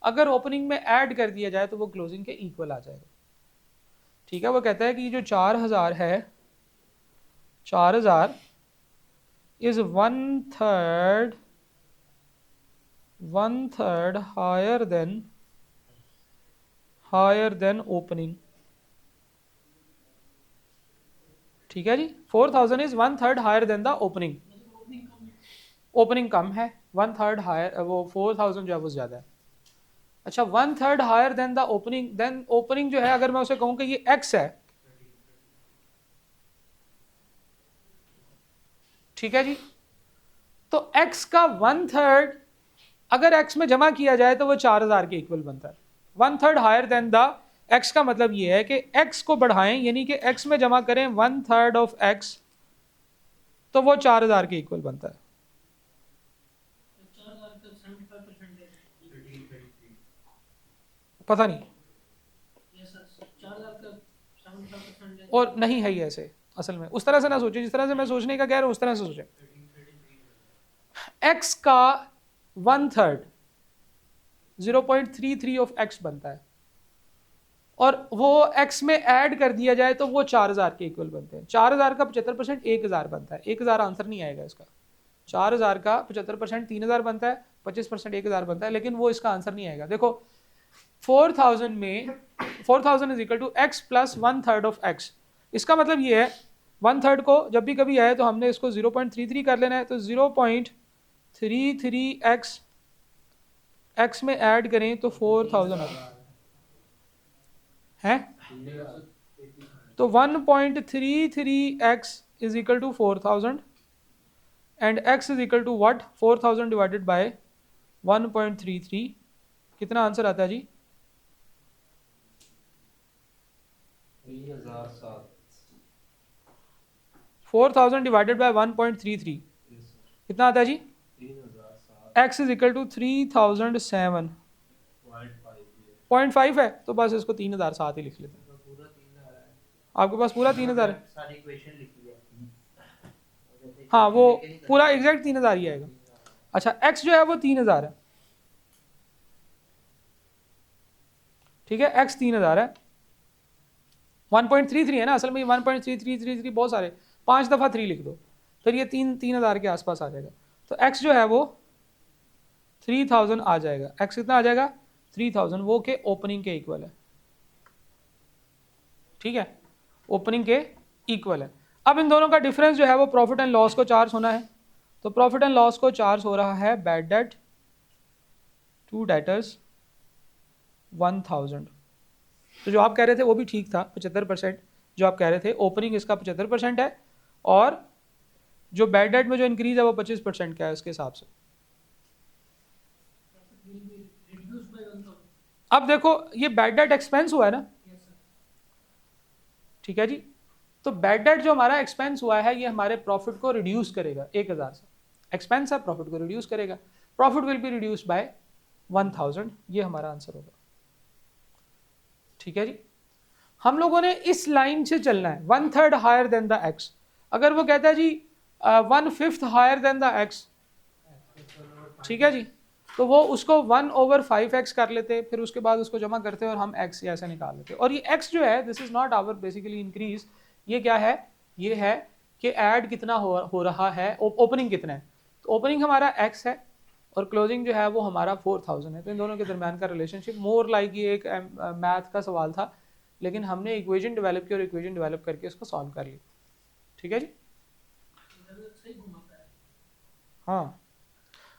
Speaker 1: अगर ओपनिंग में ऐड कर दिया जाए तो वो क्लोजिंग के इक्वल आ जाएगा. ठीक है. वो कहता है कि जो 4,000 है, 4,000 इज 1/3 हायर देन ओपनिंग. ठीक है जी. 4,000 is 1/3 higher than the opening. Opening कम है, 1/3 हायर, वो 4,000 जो है वो ज्यादा है. अच्छा, 1/3 higher than the opening. Then opening जो है अगर मैं उसे कहूं कि ये x है, ठीक है जी, तो x का 1/3 अगर x में जमा किया जाए तो वो 4,000 के इक्वल बनता है. 1/3 हायर देन द x का मतलब ये है कि x को बढ़ाएं यानी कि x में जमा करें 1/3 ऑफ x तो वो 4,000 के इक्वल बनता है.
Speaker 2: 4,000 का 75% है.
Speaker 1: पता नहीं,
Speaker 2: ये सर 4,000 का 75% है.
Speaker 1: और नहीं है ये ऐसे. असल में उस तरह से ना सोचें जिस तरह से मैं सोचने का कह रहा हूं, उस तरह से सोचें. x का 1/3 0.33 ऑफ x बनता है और वो x में ऐड कर दिया जाए तो वो 4,000 के इक्वल बनते हैं. 4,000 का 75% 1,000 बनता है. 1,000 आंसर नहीं आएगा इसका. 4,000 का 75% 3,000 बनता है, 25% 1,000 बनता है, लेकिन वो इसका आंसर नहीं आएगा. देखो 4,000 में 4,000 is equal to x plus 1/3 of x. इसका मतलब ये है 1/3 को जब भी कभी आए तो हमने इसको 0.33 कर लेना है. तो 0.33x x में ऐड करें तो 4,000 है. तो 1.33x is equal to 4,000 and x is equal to what? 4,000 divided by 1.33. कितना आंसर आता है जी?
Speaker 3: 3,007.
Speaker 1: 4,000 डिवाइडेड बाय 1.33 कितना आता है जी?
Speaker 3: 3,007.
Speaker 1: x is equal to 3,007.
Speaker 3: 0.5
Speaker 1: 0.5 है तो बस इसको 3,007 ही लिख लेते हैं.
Speaker 3: पूरा 3,000 है.
Speaker 1: आपके पास पूरा 3,000 है?
Speaker 4: सारी इक्वेशन लिखी है.
Speaker 1: हाँ, वो पूरा एग्जैक्ट 3,000 ही आएगा. अच्छा, x जो है वो 3,000 है. ठीक है, x 3,000 है. 1.33 है ना असल में. 1.3333 बहुत सारे, 5 दफ़ा 3 लिख दो फिर ये 3,000 के आसपास आ जाएगा. तो x जो है वो 3,000 आ जाएगा. x कितना आ जाएगा? 3,000, वो के ओपनिंग के इक्वल है. ठीक है, ओपनिंग के इक्वल है. अब इन दोनों का डिफरेंस जो है वो प्रॉफिट एंड लॉस को चार्ज होना है. तो प्रॉफिट एंड लॉस को चार्ज हो रहा है बैड डेट टू डेटर्स 1,000. तो जो आप कह रहे थे वो भी ठीक था. 75% जो आप कह रहे थे, ओपनिंग इसका 75% है और जो बैड डेट में जो इंक्रीज है वो 25% का है उसके हिसाब से. अब देखो ये बैड डेट एक्सपेंस हुआ है ना,
Speaker 2: यस सर।
Speaker 1: ठीक है जी। तो बैड डेट जो हमारा एक्सपेंस हुआ है ये हमारे प्रॉफिट को रिड्यूस करेगा 1000 से, एक्सपेंस है प्रॉफिट को रिड्यूस करेगा, profit will be reduce by 1000, ये हमारा आंसर होगा, ठीक है जी। हम लोगों ने इस लाइन से चलना है, 1/3 हायर देन द एक्स। अगर वो कहता है जी 1/5 हायर देन द एक्स, ठीक है जी, तो वो उसको 1/5x कर लेते, फिर उसके बाद उसको जमा करते और हम x ऐसे निकाल लेते। और ये x जो है this is not our basically increase, ये क्या है, ये है कि ऐड कितना हो रहा है, ओपनिंग कितना है। तो ओपनिंग हमारा x है और क्लोजिंग जो है वो हमारा 4000 है। तो इन दोनों के दरमियान का रिलेशनशिप मोर लाइक ये एक मैथ का सवाल था, लेकिन हमने इक्वेशन डेवलप की और इक्वेशन डेवलप करके उसको सॉल्व कर लिया, ठीक है जी।
Speaker 2: सही घुमाता है।
Speaker 1: हाँ,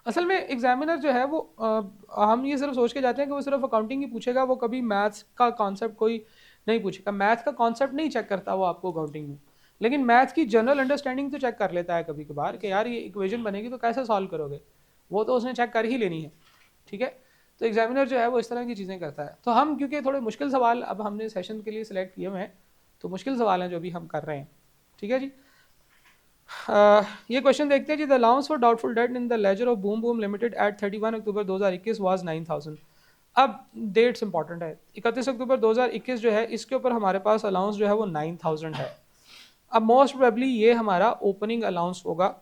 Speaker 1: असल में एग्जामिनर जो है वो हम ये सिर्फ सोच के जाते हैं कि वो सिर्फ अकाउंटिंग ही पूछेगा, वो कभी मैथ्स का कॉन्सेप्ट कोई नहीं पूछेगा। मैथ का कॉन्सेप्ट नहीं चेक करता वो आपको अकाउंटिंग में, लेकिन मैथ की जनरल अंडरस्टैंडिंग तो चेक कर लेता है कभी कभार कि यार ये इक्वेशन बनेगी तो कैसे सॉल्व करोगे, वो तो उसने चेक कर ही लेनी है, ठीक है। तो एग्जामिनर जो है वो इस तरह की चीज़ें करता है। तो हम क्योंकि थोड़े मुश्किल सवाल अब हमने सेशन के लिए सिलेक्ट किए हुए हैं, तो मुश्किल सवाल हैं जो भी हम कर रहे हैं, ठीक है जी। ये क्वेश्चन देखते हैं जी। The allowance for doubtful debt in the ledger of boom boom limited at 31 October 2021 was 9000। अब डेट्स इंपॉर्टेंट है, 31 अक्टूबर 2021 जो है इसके ऊपर हमारे पास अलाउंस जो है वो 9000 है। अब मोस्ट प्रोबेबली ये हमारा ओपनिंग अलाउंस होगा।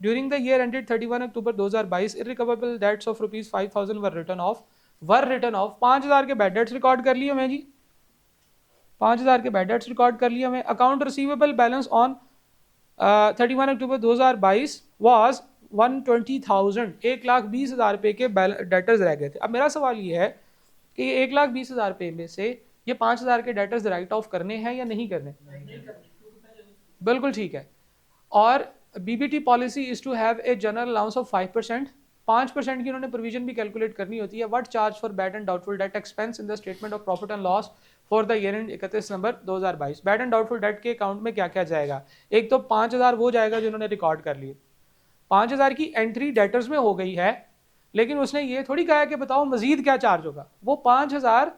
Speaker 1: During the year ended 31 October 2022 irrecoverable debts of rupees 5000 were written off 5000 के बैड डेट्स रिकॉर्ड कर लिए मैं जी, 5000 के बैड डेट्स रिकॉर्ड कर लिए हमें। Account receivable balance on 31 October 2022 was 120,000, 1,20,000 रुपये के डेटर्स रह गए थे। अब मेरा सवाल ये है कि ये 1,20,000 रुपये में से ये 5,000 के डेटर्स राइट ऑफ करने हैं या नहीं करने?
Speaker 2: नहीं करनी, क्योंकि पहले
Speaker 1: बिल्कुल ठीक है। और BBT policy is to have a general allowance of 5%, 5% की उन्होंने प्रोविजन भी कैलकुलेट करनी होती है। What charge for bad and doubtful debt expense in the statement of profit and loss for the year and 31 दिसंबर 2022। बैड एंड डाउटफुल डेट के account में क्या क्या जाएगा? एक तो 5,000 वो जाएगा जिन्होंने रिकॉर्ड कर लिए, 5,000 की एंट्री डेटर्स में हो गई है, लेकिन उसने ये थोड़ी कहा कि बताओ मजीद क्या चार्ज होगा। वो 5,000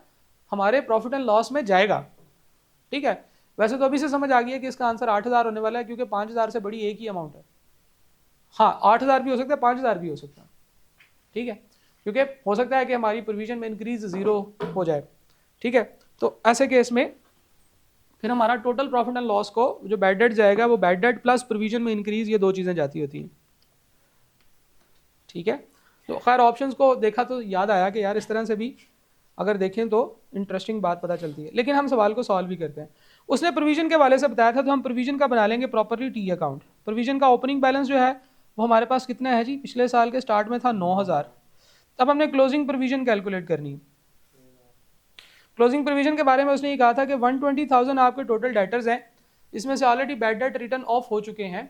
Speaker 1: हमारे प्रॉफिट एंड लॉस में जाएगा, ठीक है। वैसे तो अभी से समझ आ गई है कि इसका आंसर 8,000 होने वाला है, क्योंकि 5,000 से बड़ी एक ही अमाउंट है। हाँ, 8,000 भी हो सकता है, 5,000 भी हो सकता है, ठीक है, क्योंकि हो सकता है कि हमारी प्रोविजन में इंक्रीज 0 हो जाए, ठीक है। तो ऐसे केस में फिर हमारा टोटल प्रॉफिट एंड लॉस को जो बैड डेट जाएगा वो बैड डेट प्लस प्रोविजन में इंक्रीज, ये दो चीज़ें जाती होती हैं, ठीक है। तो खैर ऑप्शंस को देखा तो याद आया कि यार इस तरह से भी अगर देखें तो इंटरेस्टिंग बात पता चलती है। लेकिन हम सवाल को सॉल्व भी करते हैं। उसने प्रोविजन के हवाले से बताया था, तो हम प्रोविजन का बना लेंगे प्रॉपरली टी अकाउंट। प्रोविजन का ओपनिंग बैलेंस जो है वो हमारे पास कितना है जी? पिछले साल के स्टार्ट में था 9,000। अब हमने क्लोजिंग प्रोविजन कैलकुलेट करनी है। क्लोजिंग प्रोविजन के बारे में उसने ये कहा था कि 120,000 आपके टोटल डेटर्स हैं, इसमें से already bad debt written of हो चुके हैं।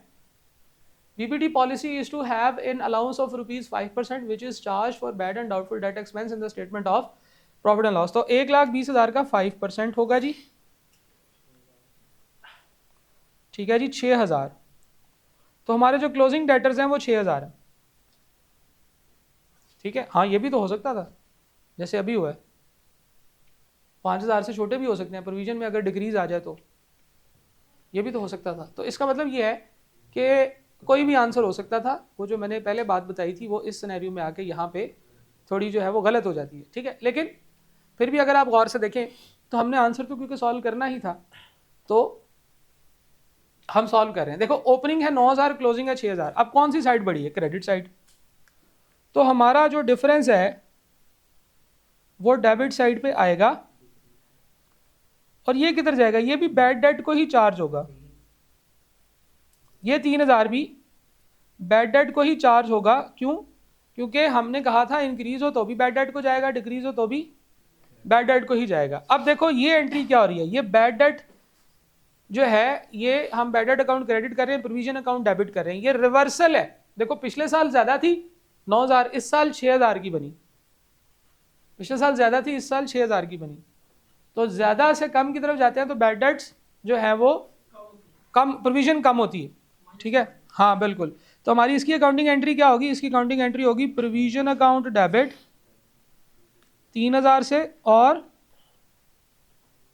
Speaker 1: BPT policy is to have an allowance of rupees 5% which is charged for bad and doubtful debt expense in the statement of profit and loss. तो 1,20,000 का 5% होगा जी, ठीक है जी, 6,000। तो हमारे जो क्लोजिंग डेटर्स हैं वो 6,000 है, ठीक है। हाँ, ये भी तो हो सकता था जैसे अभी हुआ है, 5,000 से छोटे भी हो सकते हैं प्रोविजन में अगर डिक्रीज आ जाए, तो ये भी तो हो सकता था। तो इसका मतलब ये है कि कोई भी आंसर हो सकता था। वो जो मैंने पहले बात बताई थी वो इस सिनेरियो में आके यहाँ पे थोड़ी जो है वो गलत हो जाती है, ठीक है। लेकिन फिर भी अगर आप गौर से देखें तो हमने आंसर तो क्योंकि सॉल्व करना ही था, तो हम सॉल्व कर रहे हैं। देखो ओपनिंग है 9,000, क्लोजिंग है 6,000। अब कौन सी साइड बड़ी है? Credit side. तो हमारा जो डिफरेंस है वो डेबिट साइड पे आएगा, और ये किधर जाएगा? ये भी बैड डेट को ही चार्ज होगा। ये 3,000 भी बैड डेट को ही चार्ज होगा। क्यों? क्योंकि हमने कहा था इंक्रीज हो तो भी बैड डेट को जाएगा, डिक्रीज हो तो भी बैड डेट को ही जाएगा। अब देखो ये एंट्री क्या हो रही है, ये बैड डेट जो है ये हम बैड डेट अकाउंट क्रेडिट कर रहे हैं, प्रोविजन अकाउंट डेबिट कर रहे हैं। ये रिवर्सल है। देखो पिछले साल ज्यादा थी 9,000, इस साल 6,000 की बनी। पिछले साल ज्यादा थी, इस साल 6,000 की बनी। तो ज्यादा से कम की तरफ जाते हैं तो बैड डेट्स जो है वो कम, प्रोविजन कम होती है, ठीक है। हाँ बिल्कुल। तो हमारी इसकी अकाउंटिंग एंट्री क्या होगी? इसकी अकाउंटिंग एंट्री होगी प्रोविजन अकाउंट डेबिट 3,000 से, और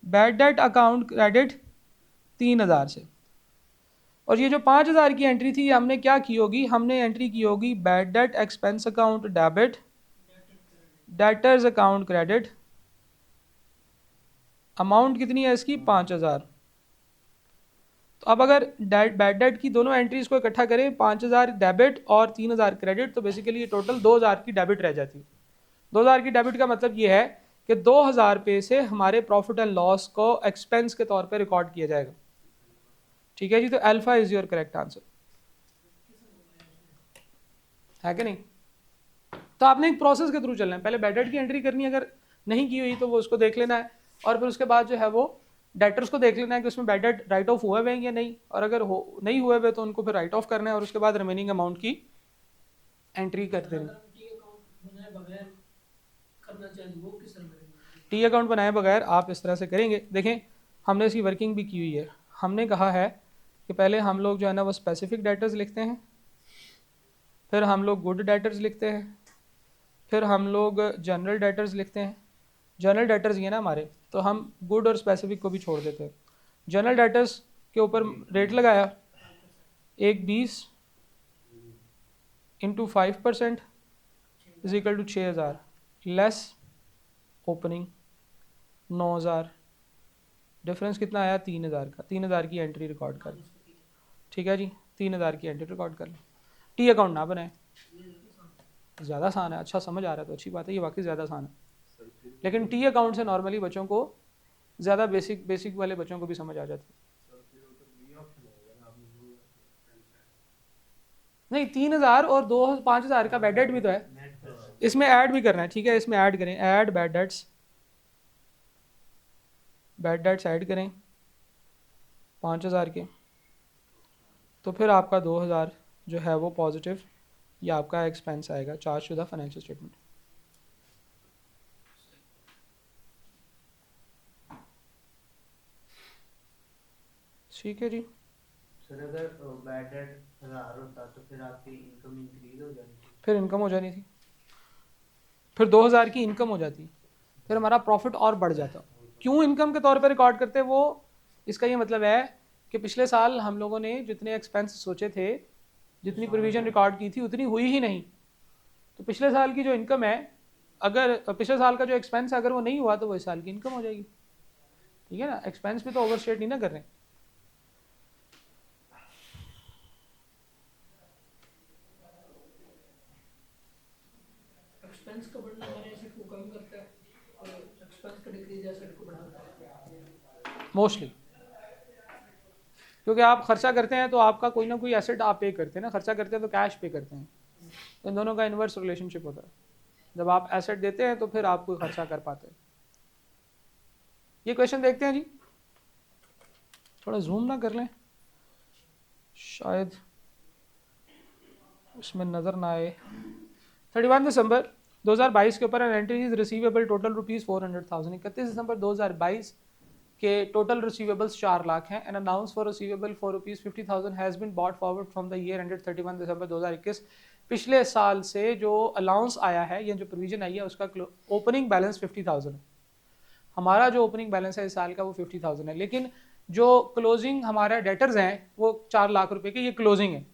Speaker 1: बैड डेट अकाउंट क्रेडिट 3,000 से। और ये जो 5,000 की एंट्री थी, ये हमने क्या की होगी, हमने एंट्री की होगी bad debt expense account debit, debtors account credit. Amount कितनी है इसकी, 5,000। तो अब अगर बैड डेट की दोनों एंट्रीज को इकट्ठा करें, 5,000 डेबिट और 3,000 क्रेडिट, तो बेसिकली ये टोटल 2,000 की डेबिट रह जाती है। 2,000 की डेबिट का मतलब ये है कि 2,000 रुपये से हमारे प्रॉफिट एंड लॉस को एक्सपेंस के तौर पे रिकॉर्ड किया जाएगा। ठीक है जी, तो alpha is your correct answer, है कि नहीं। तो आपने एक प्रोसेस के थ्रू चलना है, पहले बैड डेट की एंट्री करनी है, अगर नहीं की हुई तो वो उसको देख लेना है, और फिर उसके बाद जो है वो डेटर्स को देख लेना है कि उसमें बैड डेट राइट ऑफ हुए हुए हैं या नहीं, और अगर नहीं हुए हुए तो उनको फिर राइट ऑफ करना है, और उसके बाद रिमेनिंग अमाउंट की एंट्री करते हैं। टी अकाउंट बनाए बगैर आप इस तरह से करेंगे। देखें, हमने इसकी वर्किंग भी की हुई है। हमने कहा है कि पहले हम लोग जो है ना वो स्पेसिफिक डेटर्स लिखते हैं, फिर हम लोग गुड डेटर्स लिखते हैं, फिर हम लोग जनरल डेटर्स लिखते हैं। जनरल डेटर्स ये ना हमारे, तो हम गुड और स्पेसिफिक को भी छोड़ देते हैं। जनरल डेटर्स के ऊपर रेट लगाया, एक 20 into 5% is equal to 6,000 less opening 9,000, difference कितना आया 3,000 का। 3,000 की एंट्री रिकॉर्ड कर लो। ठीक है जी, 3,000 की एंट्री रिकॉर्ड कर लो। टी अकाउंट ना बनाए, ज़्यादा आसान है। अच्छा समझ आ रहा है तो अच्छी बात है, ये वाकई ज़्यादा आसान है। लेकिन टी अकाउंट से नॉर्मली बच्चों को ज़्यादा बेसिक वाले बच्चों को भी समझ आ जाती है। नहीं, 3,000 और 5,000 का बैड डेट भी तो है, इसमें ऐड भी करना है। ठीक है, इसमें ऐड करें, add bad debts, bad debts add करें 5,000 के, तो फिर आपका 2,000 जो है वो पॉजिटिव या आपका एक्सपेंस आएगा, charge to the financial statement. ठीक है जी।
Speaker 4: सर अगर बैड डेट 1,000 होता तो फिर आपकी इनकम इंक्रीज हो जाती,
Speaker 1: फिर इनकम हो जानी थी, फिर 2,000 की इनकम हो जाती, फिर हमारा प्रॉफिट और बढ़ जाता। क्यों इनकम के तौर पे रिकॉर्ड करते वो, इसका ये मतलब है कि पिछले साल हम लोगों ने जितने एक्सपेंस सोचे थे, जितनी प्रोविजन रिकॉर्ड की थी, उतनी हुई ही नहीं। तो पिछले साल की जो इनकम है, अगर पिछले साल का जो एक्सपेंस है अगर वो नहीं हुआ तो वो इस साल की इनकम हो जाएगी। ठीक है ना, एक्सपेंस भी तो ओवरस्टेट नहीं ना कर रहे हैं।
Speaker 2: एक्सपेंस का बढ़ना हमारे एसेट को कम करता है और एक्सपेंस का डिक्रीज एसेट को बढ़ाता है
Speaker 1: मोस्टली, क्योंकि आप खर्चा करते हैं तो आपका कोई ना कोई एसेट आप पे करते हैं ना, खर्चा करते हैं तो कैश पे करते हैं। इन दोनों का इन्वर्स रिलेशनशिप होता है। जब आप एसेट देते हैं तो फिर आप कोई खर्चा कर पाते हैं। ये क्वेश्चन देखते हैं जी, थोड़ा जूम ना कर लें, शायद इसमें नज़र ना आए। 31 दिसंबर 2022 के ऊपर an entry is receivable total rupees 400,000। 31 दिसंबर 2022 के टोटल रिसीवेबल्स 4 लाख हैं। An announce for receivable for ₹50,000 has been brought forward from the year ended 31 December 2021। पिछले साल से जो अलाउंस आया है या जो प्रोविजन आई है उसका ओपनिंग बैलेंस 50,000 है। हमारा जो ओपनिंग बैलेंस है इस साल का वो 50,000 है, लेकिन जो क्लोजिंग हमारे डेटर्स हैं वो 4 लाख रुपए के, ये क्लोजिंग है।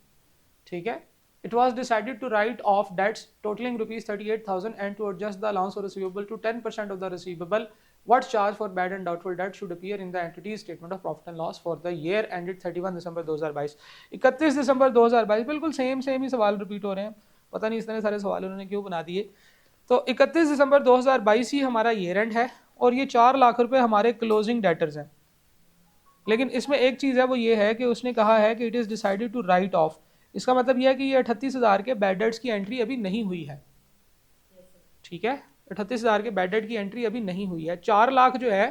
Speaker 1: ठीक है, it was decided to write off debts totaling ₹38,000 and to adjust the allowance for receivable to 10% of the receivable. What charge for bad and doubtful debt should appear in the entity's statement of profit and loss for the year ended 31 दिसंबर 2022। 31 दिसंबर 2022, बिल्कुल same ही सवाल repeat हो रहे हैं, पता नहीं इतने सारे सवाल उन्होंने क्यों बना दिए। तो 31 दिसंबर 2022 ही हमारा ईयर एंड है और ये 4 लाख रुपए हमारे क्लोजिंग डेटर्स हैं। लेकिन इसमें एक चीज़ है, वो ये है कि उसने कहा है कि it is decided to write off. इसका मतलब यह है कि ये 38,000 के बैड डेट्स की एंट्री अभी नहीं हुई है। ठीक है, 38,000 के बैड डेट की एंट्री अभी नहीं हुई है। 4 लाख जो है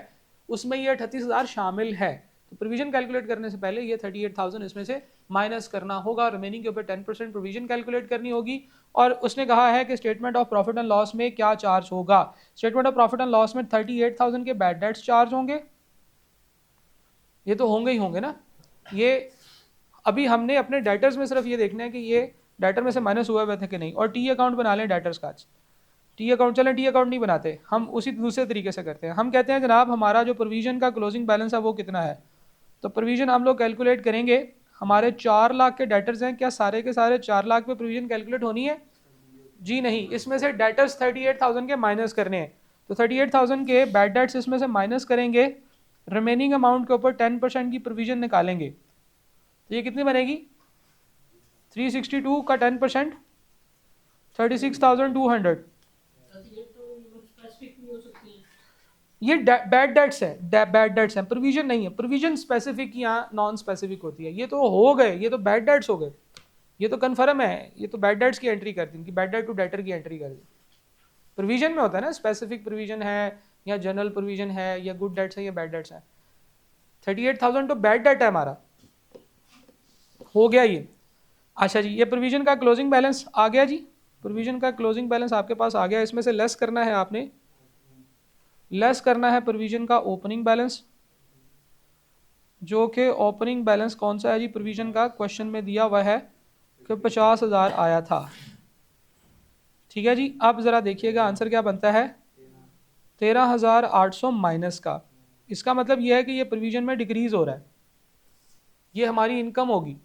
Speaker 1: उसमें ये 38,000 शामिल है। तो प्रोविजन कैलकुलेट करने से पहले ये 38,000 इसमें से माइनस करना होगा, रिमेनिंग के ऊपर 10% प्रोविजन कैलकुलेट करनी होगी। और उसने कहा है कि statement of profit and loss में क्या चार्ज होगा। Statement of profit and loss में 38,000 के बैड डेट्स चार्ज होंगे, ये तो होंगे ही होंगे ना। ये अभी हमने अपने डेटर्स में सिर्फ ये देखना है कि ये डेटर में से माइनस हुए थे कि नहीं, और टी अकाउंट बना लें डेटर्स का। टी अकाउंट, चलें टी अकाउंट नहीं बनाते, हम उसी दूसरे तरीके से करते हैं। हम कहते हैं जनाब हमारा जो प्रोविज़न का क्लोजिंग बैलेंस है वो कितना है, तो प्रोविज़न हम लोग कैलकुलेट करेंगे। हमारे 4 लाख के डेटर्स हैं, क्या सारे के सारे 4 लाख पे प्रोविज़न कैलकुलेट होनी है? जी नहीं, इसमें से डेटर्स 38,000 के माइनस करने हैं, तो 38,000 के बैड डेट्स इसमें से माइनस करेंगे, रिमेनिंग अमाउंट के ऊपर 10% की प्रोविज़न निकालेंगे, तो ये कितनी बनेगी? 362 का 10% 36,200।
Speaker 2: स्पेसिफिक भी हो सकती है।
Speaker 1: ये बैड डेट्स है, बैड डेट्स हैं, प्रोविजन नहीं है। प्रोविजन स्पेसिफिक या नॉन स्पेसिफिक होती है। ये तो हो गए, ये तो बैड डेट्स हो गए, ये तो कन्फर्म है, ये तो बैड डेट्स की एंट्री कर दी, कि बैड डेट टू डेटर की एंट्री कर दी। प्रोविजन में होता है ना, स्पेसिफिक प्रोविजन है या जनरल प्रोविजन है या गुड डेट्स है या बैड डेट्स है। 38,000 तो बैड डेट है हमारा, हो गया ये। अच्छा जी, ये प्रोविजन का क्लोजिंग बैलेंस आ गया जी, प्रोविजन का क्लोजिंग बैलेंस आपके पास आ गया। इसमें से लेस करना है आपने, लेस करना है प्रोविजन का ओपनिंग बैलेंस, जो कि ओपनिंग बैलेंस कौन सा है जी प्रोविजन का, क्वेश्चन में दिया हुआ है कि 50,000 आया था। ठीक है जी, अब ज़रा देखिएगा आंसर क्या बनता है, 13,800 माइनस का। इसका मतलब यह है कि ये प्रोविजन में डिक्रीज़ हो रहा है, ये हमारी इनकम होगी,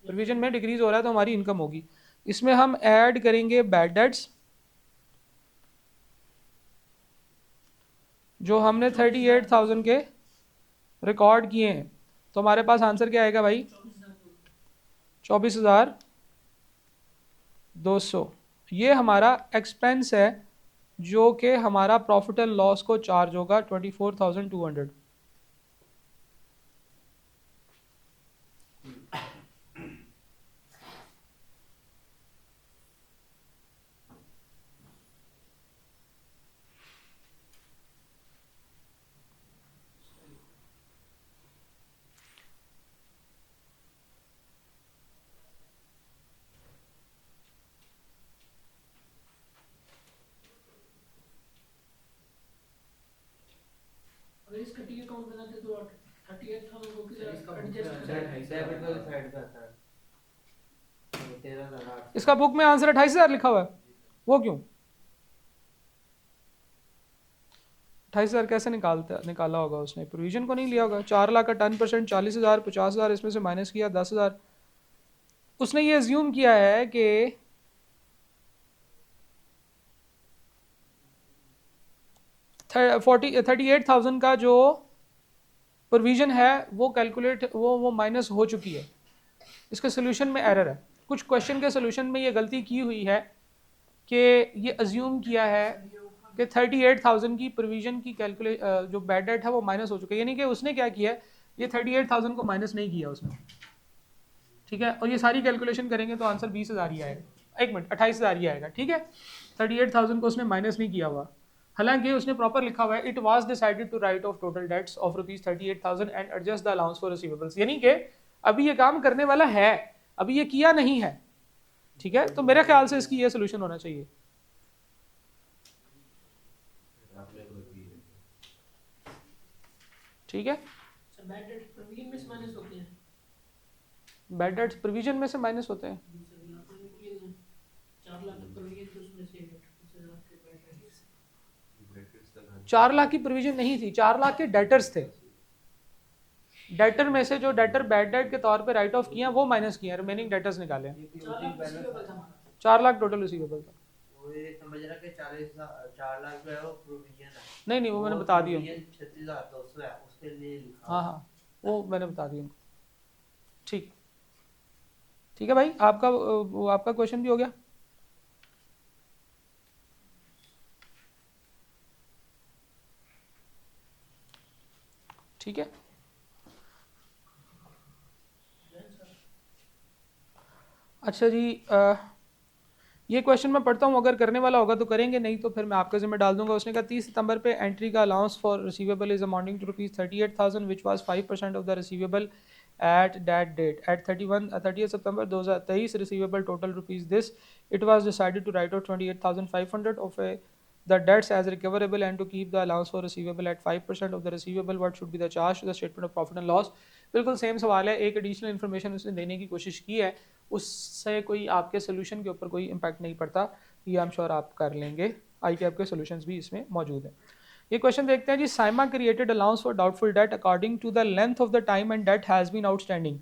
Speaker 1: प्रोविजन में डिक्रीज़ हो रहा है तो हमारी इनकम होगी। इसमें हम ऐड करेंगे बैड डेट्स, जो हमने 38,000 के रिकॉर्ड किए हैं, तो हमारे पास आंसर क्या आएगा भाई, 24,200। ये हमारा एक्सपेंस है जो कि हमारा प्रॉफिट एंड लॉस को चार्ज होगा 24,200।
Speaker 2: अगर इसका टी अकाउंट बनाते तो 38,000 को
Speaker 4: सर, इसका
Speaker 2: किधर
Speaker 4: बुक
Speaker 2: एडजस्ट
Speaker 4: में
Speaker 2: कर
Speaker 4: डेबिट वाली साइड पे आता है, तो 13,800।
Speaker 1: इसका बुक में आंसर 28,000 लिखा हुआ है, वो क्यों? 28,000 कैसे निकाला होगा उसने, प्रोविजन को नहीं लिया होगा। 4 लाख का 10% 40,000, 50,000 इसमें से माइनस किया 10,000। उसने ये अज्यूम किया है कि 38,000 का जो प्रोविजन है वो कैलकुलेट वो माइनस हो चुकी है। इसके सोल्यूशन में एरर है, कुछ क्वेश्चन के सोल्यूशन में ये गलती की हुई है कि ये अज्यूम किया है कि 38,000 की प्रोविजन की जो बैड डेट है वो माइनस हो चुका है, यानी कि उसने क्या किया है, ये 38,000 को माइनस नहीं किया उसने। ठीक है, और ये सारी कैलकुलेशन करेंगे तो आंसर 20,000 ही आएगा, 28,000 ही आएगा। ठीक है, 38,000 को उसने माइनस नहीं किया हुआ, हालांकि उसने प्रॉपर लिखा हुआ है it was decided to write off total debts of ₹38,000 and adjust the allowance for receivables, यानी कि अभी ये काम करने वाला है, अभी ये किया नहीं है। ठीक है, तो मेरे ख्याल से इसकी ये सोल्यूशन होना चाहिए। ठीक है,
Speaker 2: सर बैड डेट प्रोविजन में से माइनस होते हैं।
Speaker 1: बैड डेट्स प्रोविजन में से माइनस होते हैं।
Speaker 2: सर यहाँ पर लिखिए 4 लाख प्रोविजन तो उसमें से 38,000 के बैड डेट।
Speaker 1: 4 लाख की प्रोविजन नहीं थी, 4 लाख के डेटर्स थे। डेटर में से जो डेटर बैड डेट के तौर पे राइट ऑफ किया वो माइनस किया, रिमेनिंग डेटर्स निकाले। 4 लाख टोटल रिसीवेबल था।
Speaker 4: वो ये समझ रहा कि 4 लाख जो है वो प्रोविजन है।
Speaker 1: नहीं वो मैंने बता दिया।
Speaker 4: 36,200 है, उसके लिए लिखा।
Speaker 1: हाँ वो मैंने बता दिया उनको। ठीक है भाई, आपका क्वेश्चन भी हो गया। ठीक है, अच्छा जी, ये क्वेश्चन मैं पढ़ता हूँ, अगर करने वाला होगा तो करेंगे, नहीं तो फिर मैं आपके ज़िम्मे डाल दूंगा। उसने कहा 30 सितंबर पे एंट्री का allowance for receivable is amounting to ₹38,000 which was 5% of the receivable at that date. At 30th September 2023 receivable total rupees this. It was decided to write off 28,500 of the debts as recoverable and to keep the allowance for receivable at 5% of the receivable. What should be the charge to the statement of profit and loss? बिल्कुल same सवाल है, एक additional information उसने देने की कोशिश की है, उससे कोई आपके सोल्यूशन के ऊपर कोई इम्पैक्ट नहीं पड़ता, ये आई एम श्योर आप कर लेंगे। आई कैप के सॉल्यूशंस भी इसमें मौजूद हैं। ये क्वेश्चन देखते हैं जी, Saima created allowance for doubtful debt according to the length of the time and debt has been outstanding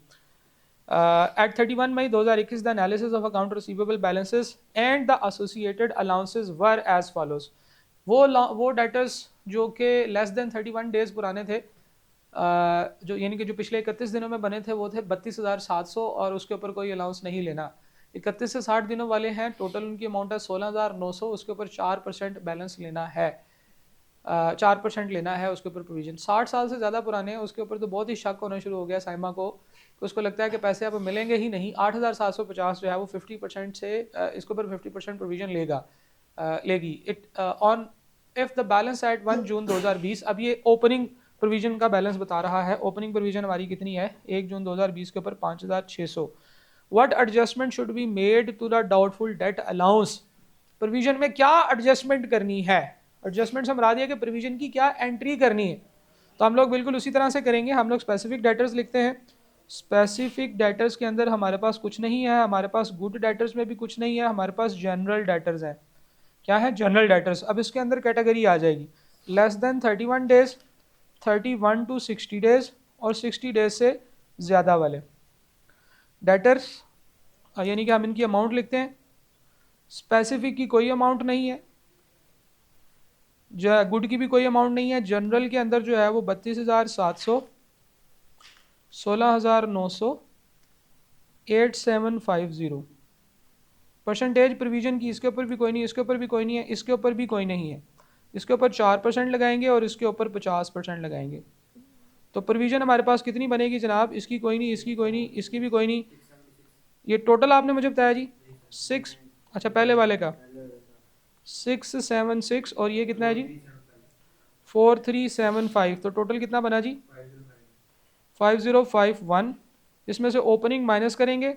Speaker 1: at 31 May 2021 the analysis of account receivable balances and the associated allowances were as follows. वो debtors जो कि less than 31 days पुराने थे, जो यानी कि जो पिछले 31 दिनों में बने थे वो थे 32,700 और उसके ऊपर कोई अलाउंस नहीं लेना। 31 से 60 दिनों वाले हैं, टोटल उनकी अमाउंट है 16,900, उसके ऊपर 4% बैलेंस लेना है, 4% लेना है उसके ऊपर प्रोविजन। 60 साल से ज़्यादा पुराने हैं उसके ऊपर तो बहुत ही शक होना शुरू हो गया साइमा को, कि उसको लगता है कि पैसे अब मिलेंगे ही नहीं। 8,750 जो है वो 50% से इसके ऊपर 50% प्रोविजन लेगी it on if the balance at 1 June 2020। अब ये ओपनिंग प्रोविजन का बैलेंस बता रहा है। ओपनिंग प्रोविजन हमारी कितनी है 1 जून 2020 के ऊपर 5,600। What adjustment should be made to the doubtful debt allowance. Provision में क्या एडजस्टमेंट करनी है, एडजस्टमेंट से मरा दिया कि प्रोविजन की क्या एंट्री करनी है, तो हम लोग बिल्कुल उसी तरह से करेंगे। हम लोग स्पेसिफिक डेटर्स लिखते हैं। स्पेसिफिक डेटर्स के अंदर हमारे पास कुछ नहीं है, हमारे पास गुड डेटर्स में भी कुछ नहीं है, हमारे पास जनरल डेटर्स हैं। क्या है जनरल डेटर्स। अब इसके अंदर कैटेगरी आ जाएगी less than 31 days, 31 to 60 days और 60 डेज से ज़्यादा वाले डेटर्स, यानी कि हम इनकी अमाउंट लिखते हैं। स्पेसिफिक की कोई अमाउंट नहीं है, गुड की भी कोई अमाउंट नहीं है। जनरल के अंदर जो है वो 32,700, 16,900, 8750। परसेंटेज प्रोविजन की इसके ऊपर भी कोई नहीं, इसके ऊपर भी कोई नहीं है, इसके ऊपर भी कोई नहीं है। इसके ऊपर 4% लगाएंगे और इसके ऊपर 50% लगाएंगे। तो प्रोविजन हमारे पास कितनी बनेगी जनाब, इसकी कोई नहीं, इसकी कोई नहीं, इसकी भी कोई नहीं। ये टोटल आपने मुझे बताया जी 6, अच्छा पहले वाले का 676 और ये कितना है जी 4375। तो टोटल कितना बना जी 5051। इसमें से ओपनिंग माइनस करेंगे।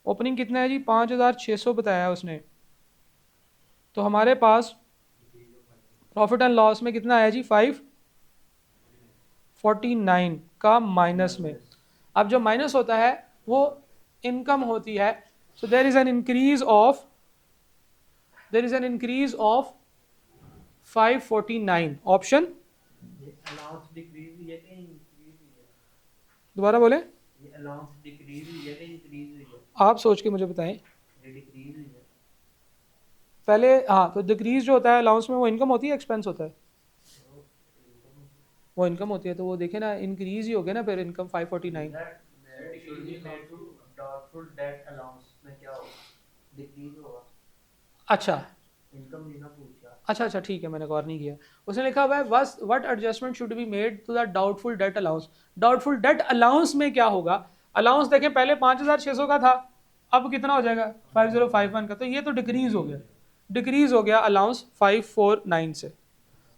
Speaker 1: ओपनिंग कितना है जी 5,600 बताया है उसने। तो हमारे पास प्रॉफिट एंड लॉस में कितना आया जी 549 का माइनस में। अब जो माइनस होता है वो इनकम होती है। So there is an increase of 549 option.
Speaker 4: Allowance decrease हुई है कि इंक्रीज हुई है?
Speaker 1: दोबारा बोले,
Speaker 4: ये अलाउंस डिक्रीज हुई है कि इंक्रीज हुई है?
Speaker 1: आप सोच के मुझे बताएं।
Speaker 4: ये डिक्रीज हुई है।
Speaker 1: पहले हाँ, तो डिक्रीज जो होता है अलाउंस में वो इनकम होती है एक्सपेंस होता है? वो इनकम होती है। तो वो देखे ना इंक्रीज ही हो गया ना फिर इनकम 549।
Speaker 4: डाउटफुल डेट अलाउंस में क्या होगा? डिक्रीज होगा।
Speaker 1: अच्छा
Speaker 4: इनकम नहीं ना पूछा।
Speaker 1: अच्छा ठीक है, मैंने गौर नहीं किया। उसने लिखा हुआ है what adjustment should be made to the doubtful debt allowance. Doubtful debt allowance में क्या होगा? अलाउंस देखें पहले 5,600 का था, अब कितना हो जाएगा 5051 का। तो ये तो डिक्रीज हो गया, डिक्रीज हो गया अलाउंस 549 से।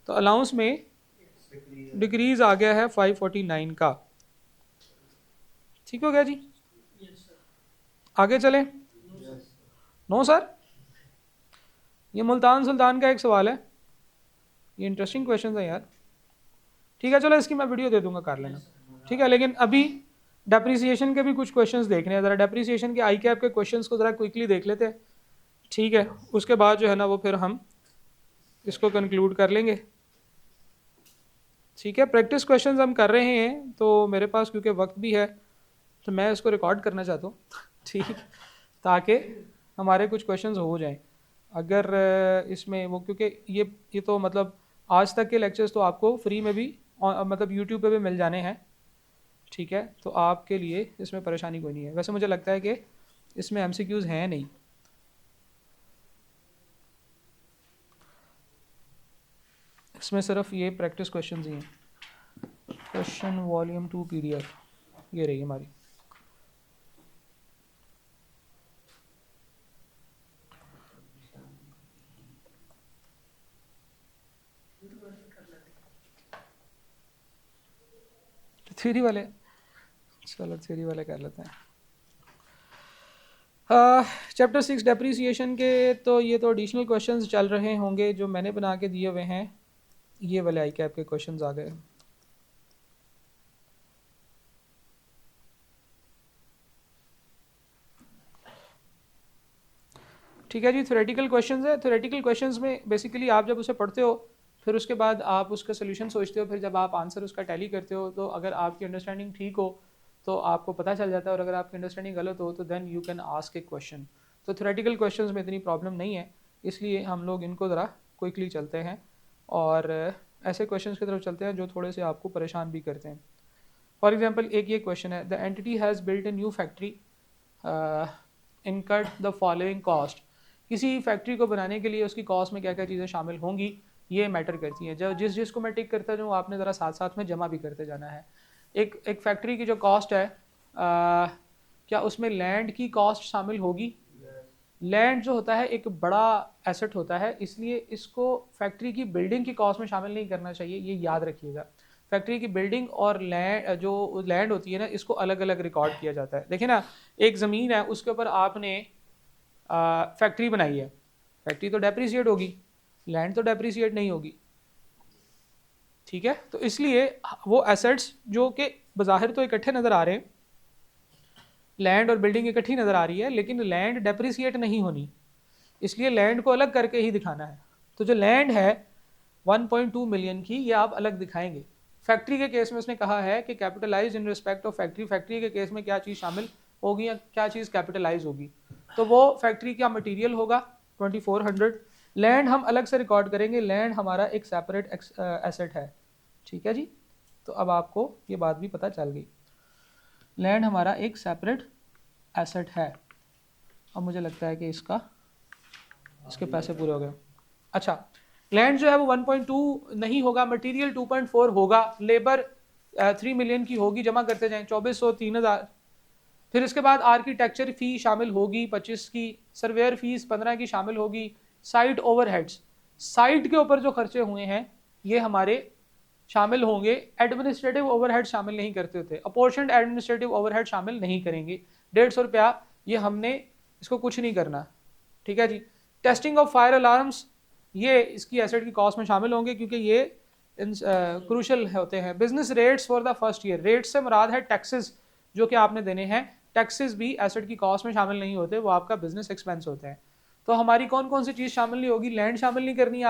Speaker 1: तो अलाउंस में डिक्रीज आ गया है 549 का। ठीक हो गया जी, आगे चलें। नो सर, ये मुल्तान सुल्तान का एक सवाल है, ये इंटरेस्टिंग क्वेश्चन है यार। ठीक है चलो इसकी मैं वीडियो दे दूंगा, कर लेना। ठीक है, लेकिन अभी डेप्रिसिएशन के भी कुछ क्वेश्चंस देखने हैं। ज़रा डेप्रिसिएशन के आई कैप के क्वेश्चंस को ज़रा क्विकली देख लेते हैं। ठीक है, उसके बाद जो है ना वो फिर हम इसको कंक्लूड कर लेंगे। ठीक है, प्रैक्टिस क्वेश्चंस हम कर रहे हैं तो मेरे पास क्योंकि वक्त भी है तो मैं इसको रिकॉर्ड करना चाहता हूँ ठीक, ताकि हमारे कुछ क्वेश्चंस हो जाएं। अगर इसमें वो, क्योंकि ये तो मतलब आज तक के लेक्चर्स तो आपको फ्री में भी मतलब यूट्यूब पे भी मिल जाने हैं। ठीक है, तो आपके लिए इसमें परेशानी कोई नहीं है। वैसे मुझे लगता है कि इसमें एमसीक्यूज़ हैं नहीं। इसमें सिर्फ ये प्रैक्टिस क्वेश्चंस ही हैं। क्वेश्चन वॉल्यूम 2 PDF ये रही हमारी। थ्योरी वाले, चलो थ्योरी वाले कर लेते हैं। चैप्टर 6 डेप्रिसिएशन के तो ये तो एडिशनल क्वेश्चंस चल रहे होंगे जो मैंने बना के दिए हुए हैं। ये वाले आई कैप के क्वेश्चंस आ गए। ठीक है जी, थ्योरेटिकल क्वेश्चंस है। थ्योरेटिकल क्वेश्चंस में बेसिकली आप जब उसे पढ़ते हो फिर उसके बाद आप उसका सोल्यूशन सोचते हो, फिर जब आप आंसर उसका टैली करते हो तो अगर आपकी अंडरस्टैंडिंग ठीक हो तो आपको पता चल जाता है, और अगर आपकी अंडरस्टैंडिंग गलत हो तो then you can ask a question. तो थ्योरेटिकल क्वेश्चंस में इतनी प्रॉब्लम नहीं है, इसलिए हम लोग इनको ज़रा क्विकली चलते हैं और ऐसे क्वेश्चंस की तरफ चलते हैं जो थोड़े से आपको परेशान भी करते हैं। फॉर एग्जांपल एक ये क्वेश्चन है, the entity has built a new factory incurred the following cost. किसी फैक्ट्री को बनाने के लिए उसकी कॉस्ट में क्या क्या चीज़ें शामिल होंगी ये मैटर करती हैं। जब जिसको मैं टिक करता जाऊँ आपने ज़रा साथ साथ में जमा भी करते जाना है। एक फैक्ट्री की जो कॉस्ट है क्या उसमें लैंड की कॉस्ट शामिल होगी? लैंड जो होता है एक बड़ा एसेट होता है, इसलिए इसको फैक्ट्री की बिल्डिंग की कॉस्ट में शामिल नहीं करना चाहिए, ये याद रखिएगा। फैक्ट्री की बिल्डिंग और लैंड जो लैंड होती है ना, इसको अलग अलग रिकॉर्ड किया जाता है। देखिए ना, एक ज़मीन है उसके ऊपर आपने फैक्ट्री बनाई है, फैक्ट्री तो डेप्रिसिएट होगी, लैंड तो डेप्रिसिएट नहीं होगी, ठीक है। तो इसलिए वो एसेट्स जो कि बज़ाहिर तो इकट्ठे नज़र आ रहे हैं, लैंड और बिल्डिंग इकट्ठी नज़र आ रही है, लेकिन लैंड डेप्रिसिएट नहीं होनी, इसलिए लैंड को अलग करके ही दिखाना है। तो जो लैंड है 1.2 मिलियन की, ये आप अलग दिखाएंगे। फैक्ट्री के केस में उसने कहा है कि capitalize in respect of factory, factory के केस में क्या चीज़ शामिल होगी या क्या चीज़ कैपिटलाइज होगी, तो वो फैक्ट्री का मटेरियल होगा 2400। लैंड हम अलग से रिकॉर्ड करेंगे, लैंड हमारा एक सेपरेट एसेट है, ठीक है जी। तो अब आपको ये बात भी पता चल गई, लैंड हमारा एक सेपरेट एसेट है। अब मुझे लगता है कि इसके पैसे पूरे हो गए। अच्छा, लैंड जो है वो 1.2 नहीं होगा, मटेरियल 2.4 होगा, लेबर 3 मिलियन की होगी, जमा करते जाएं 2400 3000। फिर इसके बाद आर्किटेक्चर फ़ी शामिल होगी 25 की, सर्वेयर फीस 15 की शामिल होगी, साइट ओवरहेड्स, साइट के ऊपर जो खर्चे हुए हैं ये हमारे शामिल होंगे। एडमिनिस्ट्रेटिव ओवरहेड शामिल नहीं करते होते, अपोर्शनड एडमिनिस्ट्रेटिव ओवरहेड शामिल नहीं करेंगे। 150 रुपया ये हमने इसको कुछ नहीं करना, ठीक है जी। टेस्टिंग ऑफ फायर अलार्म्स ये इसकी एसेट की कॉस्ट में शामिल होंगे क्योंकि ये क्रूशल होते हैं। Business rates for the first year, rate से मुराद है टैक्सेस जो कि आपने देने हैं, टैक्सेस भी एसेट की कॉस्ट में शामिल नहीं होते, वो आपका बिजनेस एक्सपेंस होते हैं। तो हमारी कौन कौन सी चीज़ शामिल नहीं होगी? लैंड शामिल नहीं करनी है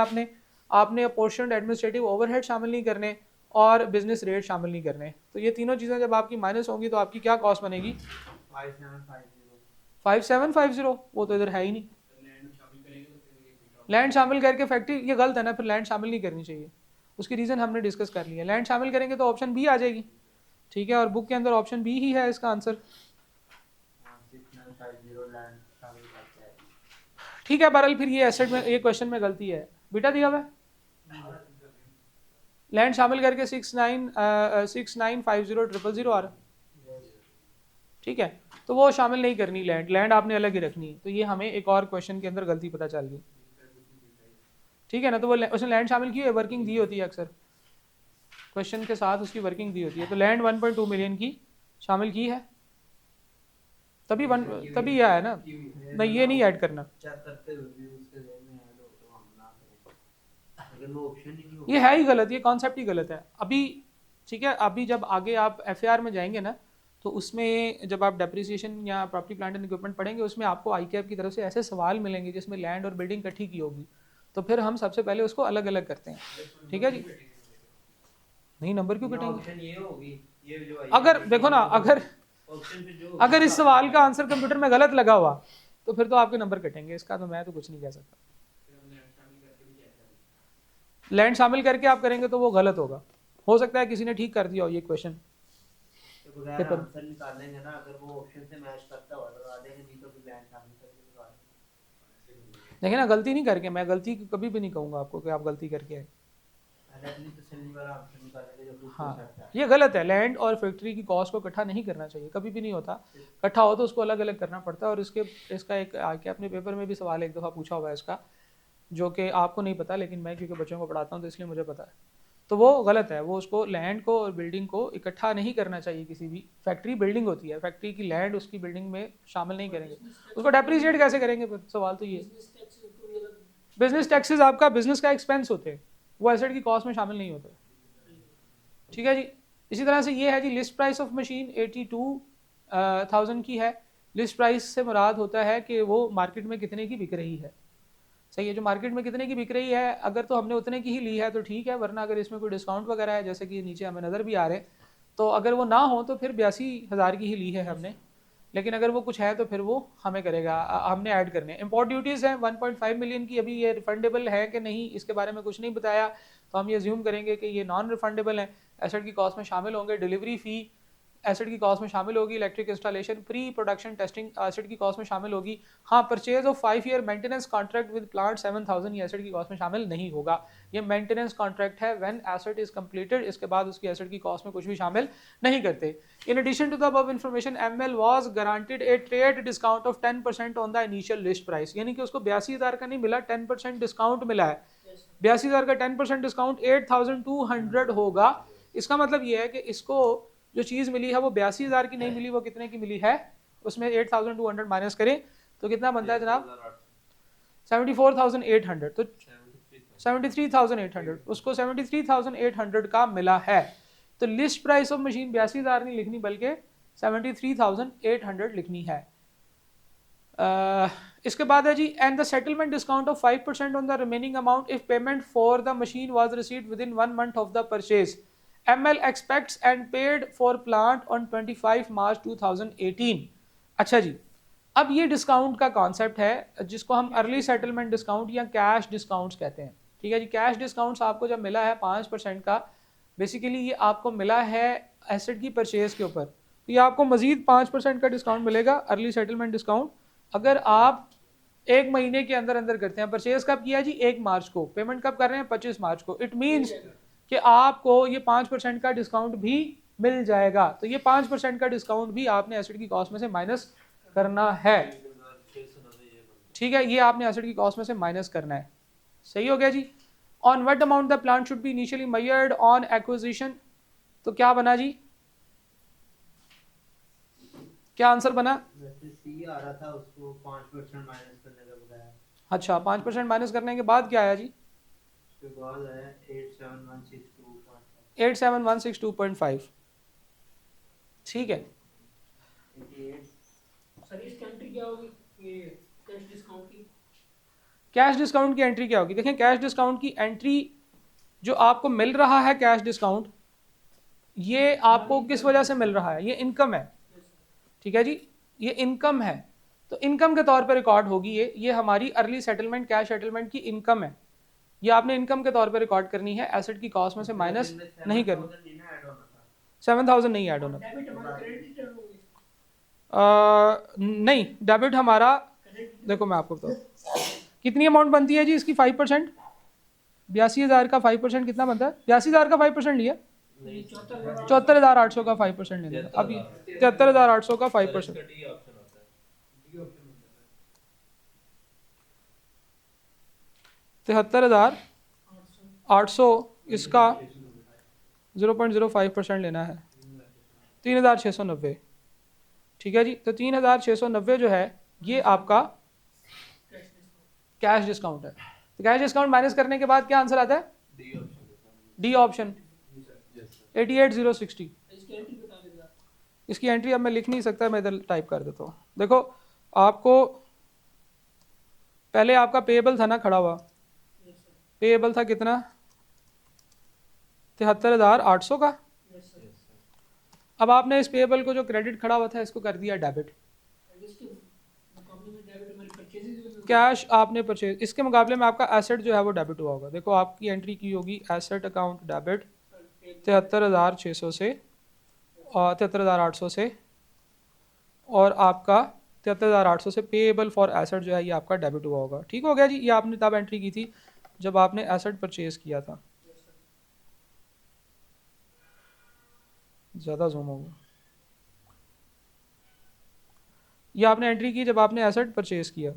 Speaker 1: आपने अपोर्शनड एडमिनिस्ट्रेटिव ओवरहेड शामिल नहीं करने और बिजनेस रेट शामिल नहीं करने। तो ये तीनों चीज़ें जब आपकी माइनस होंगी तो आपकी क्या कॉस्ट बनेगी? 5750। वो तो इधर है ही नहीं। लैंड शामिल करके फैक्ट्री, ये गलत है ना, फिर लैंड शामिल नहीं करनी चाहिए। उसकी रीज़न हमने डिस्कस कर लिया। लैंड शामिल करेंगे तो ऑप्शन बी आ जाएगी, ठीक है, और बुक के अंदर ऑप्शन बी ही है इसका आंसर, ठीक है। बहरहाल फिर ये एसेट में, ये क्वेश्चन में गलती है बेटा, दिया हुआ है लैंड शामिल करके 695000 आ रहा, ठीक है। तो वो शामिल नहीं करनी, लैंड आपने अलग ही रखनी है। तो ये हमें एक और क्वेश्चन के अंदर गलती पता चल गई, ठीक है ना। तो वो उसने लैंड शामिल की है, वर्किंग दी होती है अक्सर क्वेश्चन के साथ, उसकी वर्किंग दी होती है। तो लैंड 1.2 मिलियन की शामिल की है, तभी यह है ना, नहीं ये नहीं ऐड करना, ये है ही गलत, ये कॉन्सेप्ट ही गलत है अभी, ठीक है। अभी जब आगे आप FAR में जाएंगे ना, तो उसमें जब आप डेप्रिसिएशन या प्रॉपर्टी प्लांट एंड इक्विपमेंट पढ़ेंगे, उसमें आपको ICAP की तरफ से ऐसे सवाल मिलेंगे जिसमें लैंड और बिल्डिंग इकट्ठी की होगी। तो फिर हम सबसे पहले उसको अलग अलग करते हैं, ठीक है जी। नहीं, नंबर क्यों कटेंगे? अगर देखो ना, अगर इस सवाल का आंसर कंप्यूटर में गलत लगा हुआ तो फिर तो आपके नंबर कटेंगे, इसका तो मैं तो कुछ नहीं कह सकता। लैंड शामिल करके आप करेंगे तो वो गलत होगा, हो सकता है किसी ने ठीक कर दिया हो ये क्वेश्चन। देखिए ना, गलती नहीं करके, मैं गलती कभी भी नहीं कहूँगा आपको कि आप गलती करके आए। हाँ, ये गलत है। लैंड और फैक्ट्री की कॉस्ट को इकट्ठा नहीं करना चाहिए, कभी भी नहीं होता। इकट्ठा हो तो उसको अलग अलग करना पड़ता है। और इसका एक आके अपने पेपर में भी सवाल एक दफ़ा पूछा हुआ है इसका, जो कि आपको नहीं पता, लेकिन मैं क्योंकि बच्चों को पढ़ाता हूँ तो इसलिए मुझे पता है। तो वो गलत है, वो उसको लैंड को और बिल्डिंग को इकट्ठा नहीं करना चाहिए। किसी भी फैक्ट्री बिल्डिंग होती है, फैक्ट्री की लैंड उसकी बिल्डिंग में शामिल नहीं करेंगे, उसको डेप्रिसिएट कैसे करेंगे? फिर सवाल तो ये, बिजनेस टैक्सेस आपका बिजनेस का एक्सपेंस होते हैं, वो एसेट की कॉस्ट में शामिल नहीं होते, ठीक है जी। इसी तरह से ये है जी, लिस्ट प्राइस ऑफ मशीन 82,000 की है, लिस्ट प्राइस से मुराद होता है कि वो मार्केट में कितने की बिक रही है, सही है। जो मार्केट में कितने की बिक रही है, अगर तो हमने उतने की ही ली है तो ठीक है, वरना अगर इसमें कोई डिस्काउंट वगैरह है, जैसे कि नीचे हमें नज़र भी आ रहे, तो अगर वो ना हो तो फिर 82,000 की ही ली है हमने, लेकिन अगर वो कुछ है तो फिर वो हमें करेगा, हमने ऐड करने। इंपोर्ट ड्यूटीज़ हैं 1.5 मिलियन की, अभी ये रिफंडेबल है कि नहीं इसके बारे में कुछ नहीं बताया, तो हम ये ज्यूम करेंगे कि ये नॉन रिफंडेबल हैं, एसेट की कॉस्ट में शामिल होंगे। डिलीवरी फ़ी एसेट की कॉस्ट में शामिल होगी, electric installation pre production testing asset की कॉस्ट में शामिल होगी। हाँ, purchase of 5 year maintenance contract with plant 7,000 ये एसेट की कॉस्ट में शामिल नहीं होगा, ये मेंटेनेंस कॉन्ट्रैक्ट है व्हेन एसेट इज कंप्लीटेड, इसके बाद उसकी एसेट की कॉस्ट में कुछ भी शामिल नहीं करते। In addition to the above information ML was guaranteed a trade discount of 10% on the initial list price, यानी कि उसको 82,000 का नहीं मिला, 10% डिस्काउंट मिला है। 82,000 का 10% डिस्काउंट 8,200 होगा। इसका मतलब ये है कि इसको जो चीज़ मिली है वो 82,000 की नहीं मिली, वो कितने की मिली है, उसमें 8,200 माइनस करें तो कितना बनता है जनाब, 74,800, तो 73,800, उसको 73,800 का मिला है। तो लिस्ट प्राइस ऑफ मशीन 82,000 नहीं लिखनी बल्कि 73,800 लिखनी है। इसके बाद है जी, and the settlement discount of 5% on the remaining amount if payment for the machine was received within 1 month of the purchase. ML expects and paid for plant on 25 March 2018। अच्छा जी, अब ये डिस्काउंट का concept है जिसको हम early settlement discount या cash discounts कहते हैं, ठीक है जी। कैश डिस्काउंट्स आपको जब मिला है 5% का, बेसिकली ये आपको मिला है एसेट की परचेज के ऊपर, तो ये आपको मजीद 5% का डिस्काउंट मिलेगा, अर्ली सेटलमेंट डिस्काउंट। अगर आप 1 महीने के अंदर अंदर करते हैं, परचेज कब किया जी 1 मार्च को, पेमेंट कब कर रहे हैं 25 मार्च को, इट मीन्स कि आपको ये 5% का डिस्काउंट भी मिल जाएगा। तो ये 5% का डिस्काउंट भी आपने एसेट की कॉस्ट में से माइनस करना है, ठीक है, ये आपने एसेट की कॉस्ट में से माइनस करना है, सही हो गया जी। On what amount the plant should be initially measured on acquisition, तो क्या बना जी, क्या आंसर बना,
Speaker 4: वैसे सी आ रहा था, उसको 5% माइनस करने का बताया।
Speaker 1: अच्छा 5% माइनस करने के बाद क्या आया जी,
Speaker 4: उसके बाद आया 87162.5।
Speaker 1: 87162.5, ठीक है।
Speaker 4: 88।
Speaker 2: सर इसकी एंट्री क्या होगी, ये कैश डिस्काउंट की?
Speaker 1: कैश डिस्काउंट की एंट्री क्या होगी, देखें कैश डिस्काउंट की एंट्री जो आपको मिल रहा है कैश डिस्काउंट, ये आपको किस वजह से मिल रहा है, ये इनकम है, ठीक है जी, ये इनकम है, तो इनकम के तौर पे रिकॉर्ड होगी ये हमारी अर्ली सेटलमेंट कैश सेटलमेंट की इनकम है, ये आपने इनकम के तौर पे रिकॉर्ड करनी है, एसेट की कॉस्ट में से माइनस नहीं करनी। 7,000 नहीं ऐड होना,
Speaker 2: डेबिट हमारा क्रेडिट होंगे,
Speaker 1: नहीं डेबिट हमारा, देखो मैं आपको बताऊँ कितनी अमाउंट बनती है जी इसकी 5%, 82,000 का 5% कितना बनता है, 82,000 का 5% लिया, 74,800 का 5% लेना, अब 73,800 का 5%, 73,800 इसका 0.05% लेना है, 3,690, ठीक है जी। तो 3,690 जो है ये आपका कैश डिस्काउंट है। तो कैश डिस्काउंट माइनस करने के बाद क्या आंसर आता है, डी ऑप्शन 88,060।
Speaker 2: इसकी एंट्री बता देगा।
Speaker 1: इसकी एंट्री अब मैं लिख नहीं सकता, मैं इधर टाइप कर देता हूँ। देखो आपको पहले आपका पेएबल था ना खड़ा हुआ, पेएबल था कितना 73,800 का, अब आपने इस पेएबल को जो क्रेडिट खड़ा हुआ था इसको कर दिया डेबिट,
Speaker 2: इसके मुकाबले में डेबिट हमारी परचेजेस
Speaker 1: कैश आपने परचेज, इसके मुकाबले में आपका एसेट जो है वो डेबिट हुआ होगा। देखो आपकी एंट्री की होगी एसेट अकाउंट डेबिट 73,600 से और 73,800 से, और आपका 73,800 से पेएबल फॉर एसेट जो है ये आपका डेबिट हुआ होगा, ठीक हो गया जी। ये आपने तब एंट्री की थी जब आपने एसेट परचेज किया था, ज़्यादा जूम होगा, ये आपने एंट्री की जब आपने एसेट परचेज किया।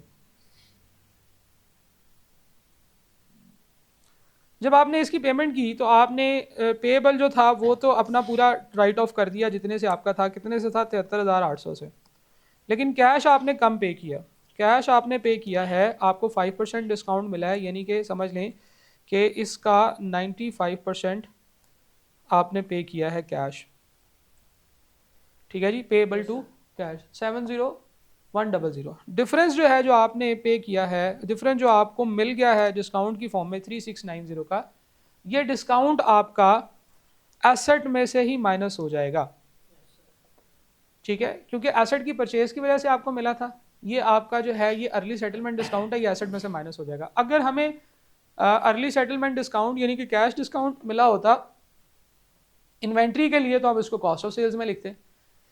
Speaker 1: जब आपने इसकी पेमेंट की तो आपने पेएबल जो था वो तो अपना पूरा राइट ऑफ कर दिया जितने से आपका था, कितने से था 73,800 से, लेकिन कैश आपने कम पे किया, कैश आपने पे किया है, आपको 5% डिस्काउंट मिला है, यानी कि समझ लें कि इसका 95% आपने पे किया है कैश, ठीक है जी, पेएबल टू कैश 70 100। डिफरेंस जो है जो आपने पे किया है, डिफरेंस जो आपको मिल गया है डिस्काउंट की फॉर्म में 3690 का, ये डिस्काउंट आपका एसेट में से ही माइनस हो जाएगा, ठीक है, क्योंकि एसेट की परचेज की वजह से आपको मिला था। ये आपका जो है ये अर्ली सेटलमेंट डिस्काउंट है, ये एसेट में से माइनस हो जाएगा। अगर हमें अर्ली सेटलमेंट डिस्काउंट यानी कि कैश डिस्काउंट मिला होता इन्वेंट्री के लिए तो हम इसको कॉस्ट ऑफ सेल्स में लिखते,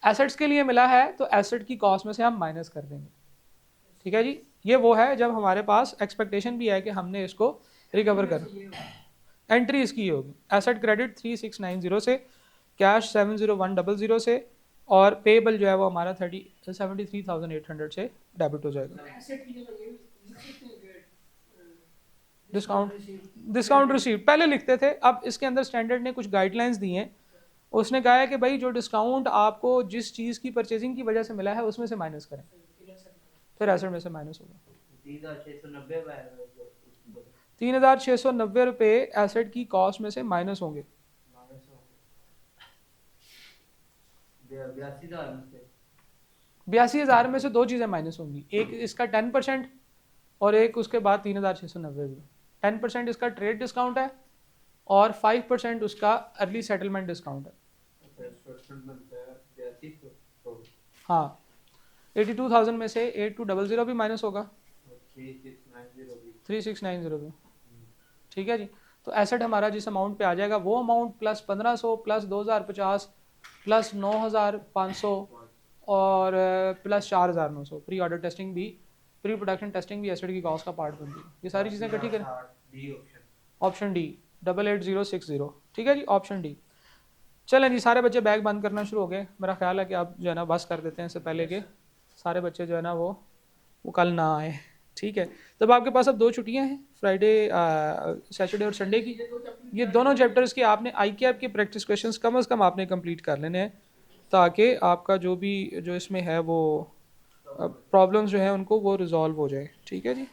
Speaker 1: एसेट्स के लिए मिला है तो एसेट की कॉस्ट में से हम माइनस कर देंगे, ठीक है जी। ये वो है जब हमारे पास एक्सपेक्टेशन भी है कि हमने इसको रिकवर करना। एंट्री इसकी होगी एसेट क्रेडिट 3690 से, कैश 70100 से, और पेबल जो है वो हमारा 73,800 से डेबिट हो जाएगा।
Speaker 2: एसेट की जगह ये लिख सकते हैं कि
Speaker 1: डिस्काउंट रिसीव्ड पहले लिखते थे, अब इसके अंदर स्टैंडर्ड ने कुछ गाइडलाइंस दी हैं। उसने कहा है कि भाई जो डिस्काउंट आपको जिस चीज़ की परचेजिंग की वजह से मिला है उसमें से माइनस करें, फिर एसेट में से माइनस होगा। 3,690 रुपये एसेट की कॉस्ट में से माइनस होंगे। 82,000 में से दो चीज़ें माइनस होंगी, एक इसका 10% और एक उसके बाद 3,690 भी। 10% इसका ट्रेड डिस्काउंट है और 5% उसका अर्ली सेटलमेंट डिस्काउंट है। हाँ, 82,000 में से 8200 भी माइनस होगा, 3690 भी, ठीक है जी। तो एसेट हमारा जिस अमाउंट पे आ जाएगा वो अमाउंट प्लस 1500 प्लस 2050 प्लस 9500 और प्लस 4900। प्री ऑर्डर टेस्टिंग भी, प्री प्रोडक्शन टेस्टिंग भी एसेट की कॉस्ट का पार्ट बनती है। ये सारी चीज़ें इकट्ठी करें, ऑप्शन डी 88060, ठीक है जी, ऑप्शन डी। चलें जी, सारे बच्चे बैग बंद करना शुरू हो गए। मेरा ख्याल है कि आप जो है ना बस कर देते हैं इससे पहले कि सारे बच्चे जो है ना वो कल ना आए, ठीक है। तब आपके पास अब 2 छुट्टियां हैं, फ्राइडे सैटरडे और संडे की। ये दोनों चैप्टर्स के आपने ICAP के प्रैक्टिस क्वेश्चंस कम से कम आपने कंप्लीट कर लेने हैं, ताकि आपका जो भी जो इसमें है वो प्रॉब्लम्स जो है उनको वो रिजॉल्व हो जाए, ठीक है जी।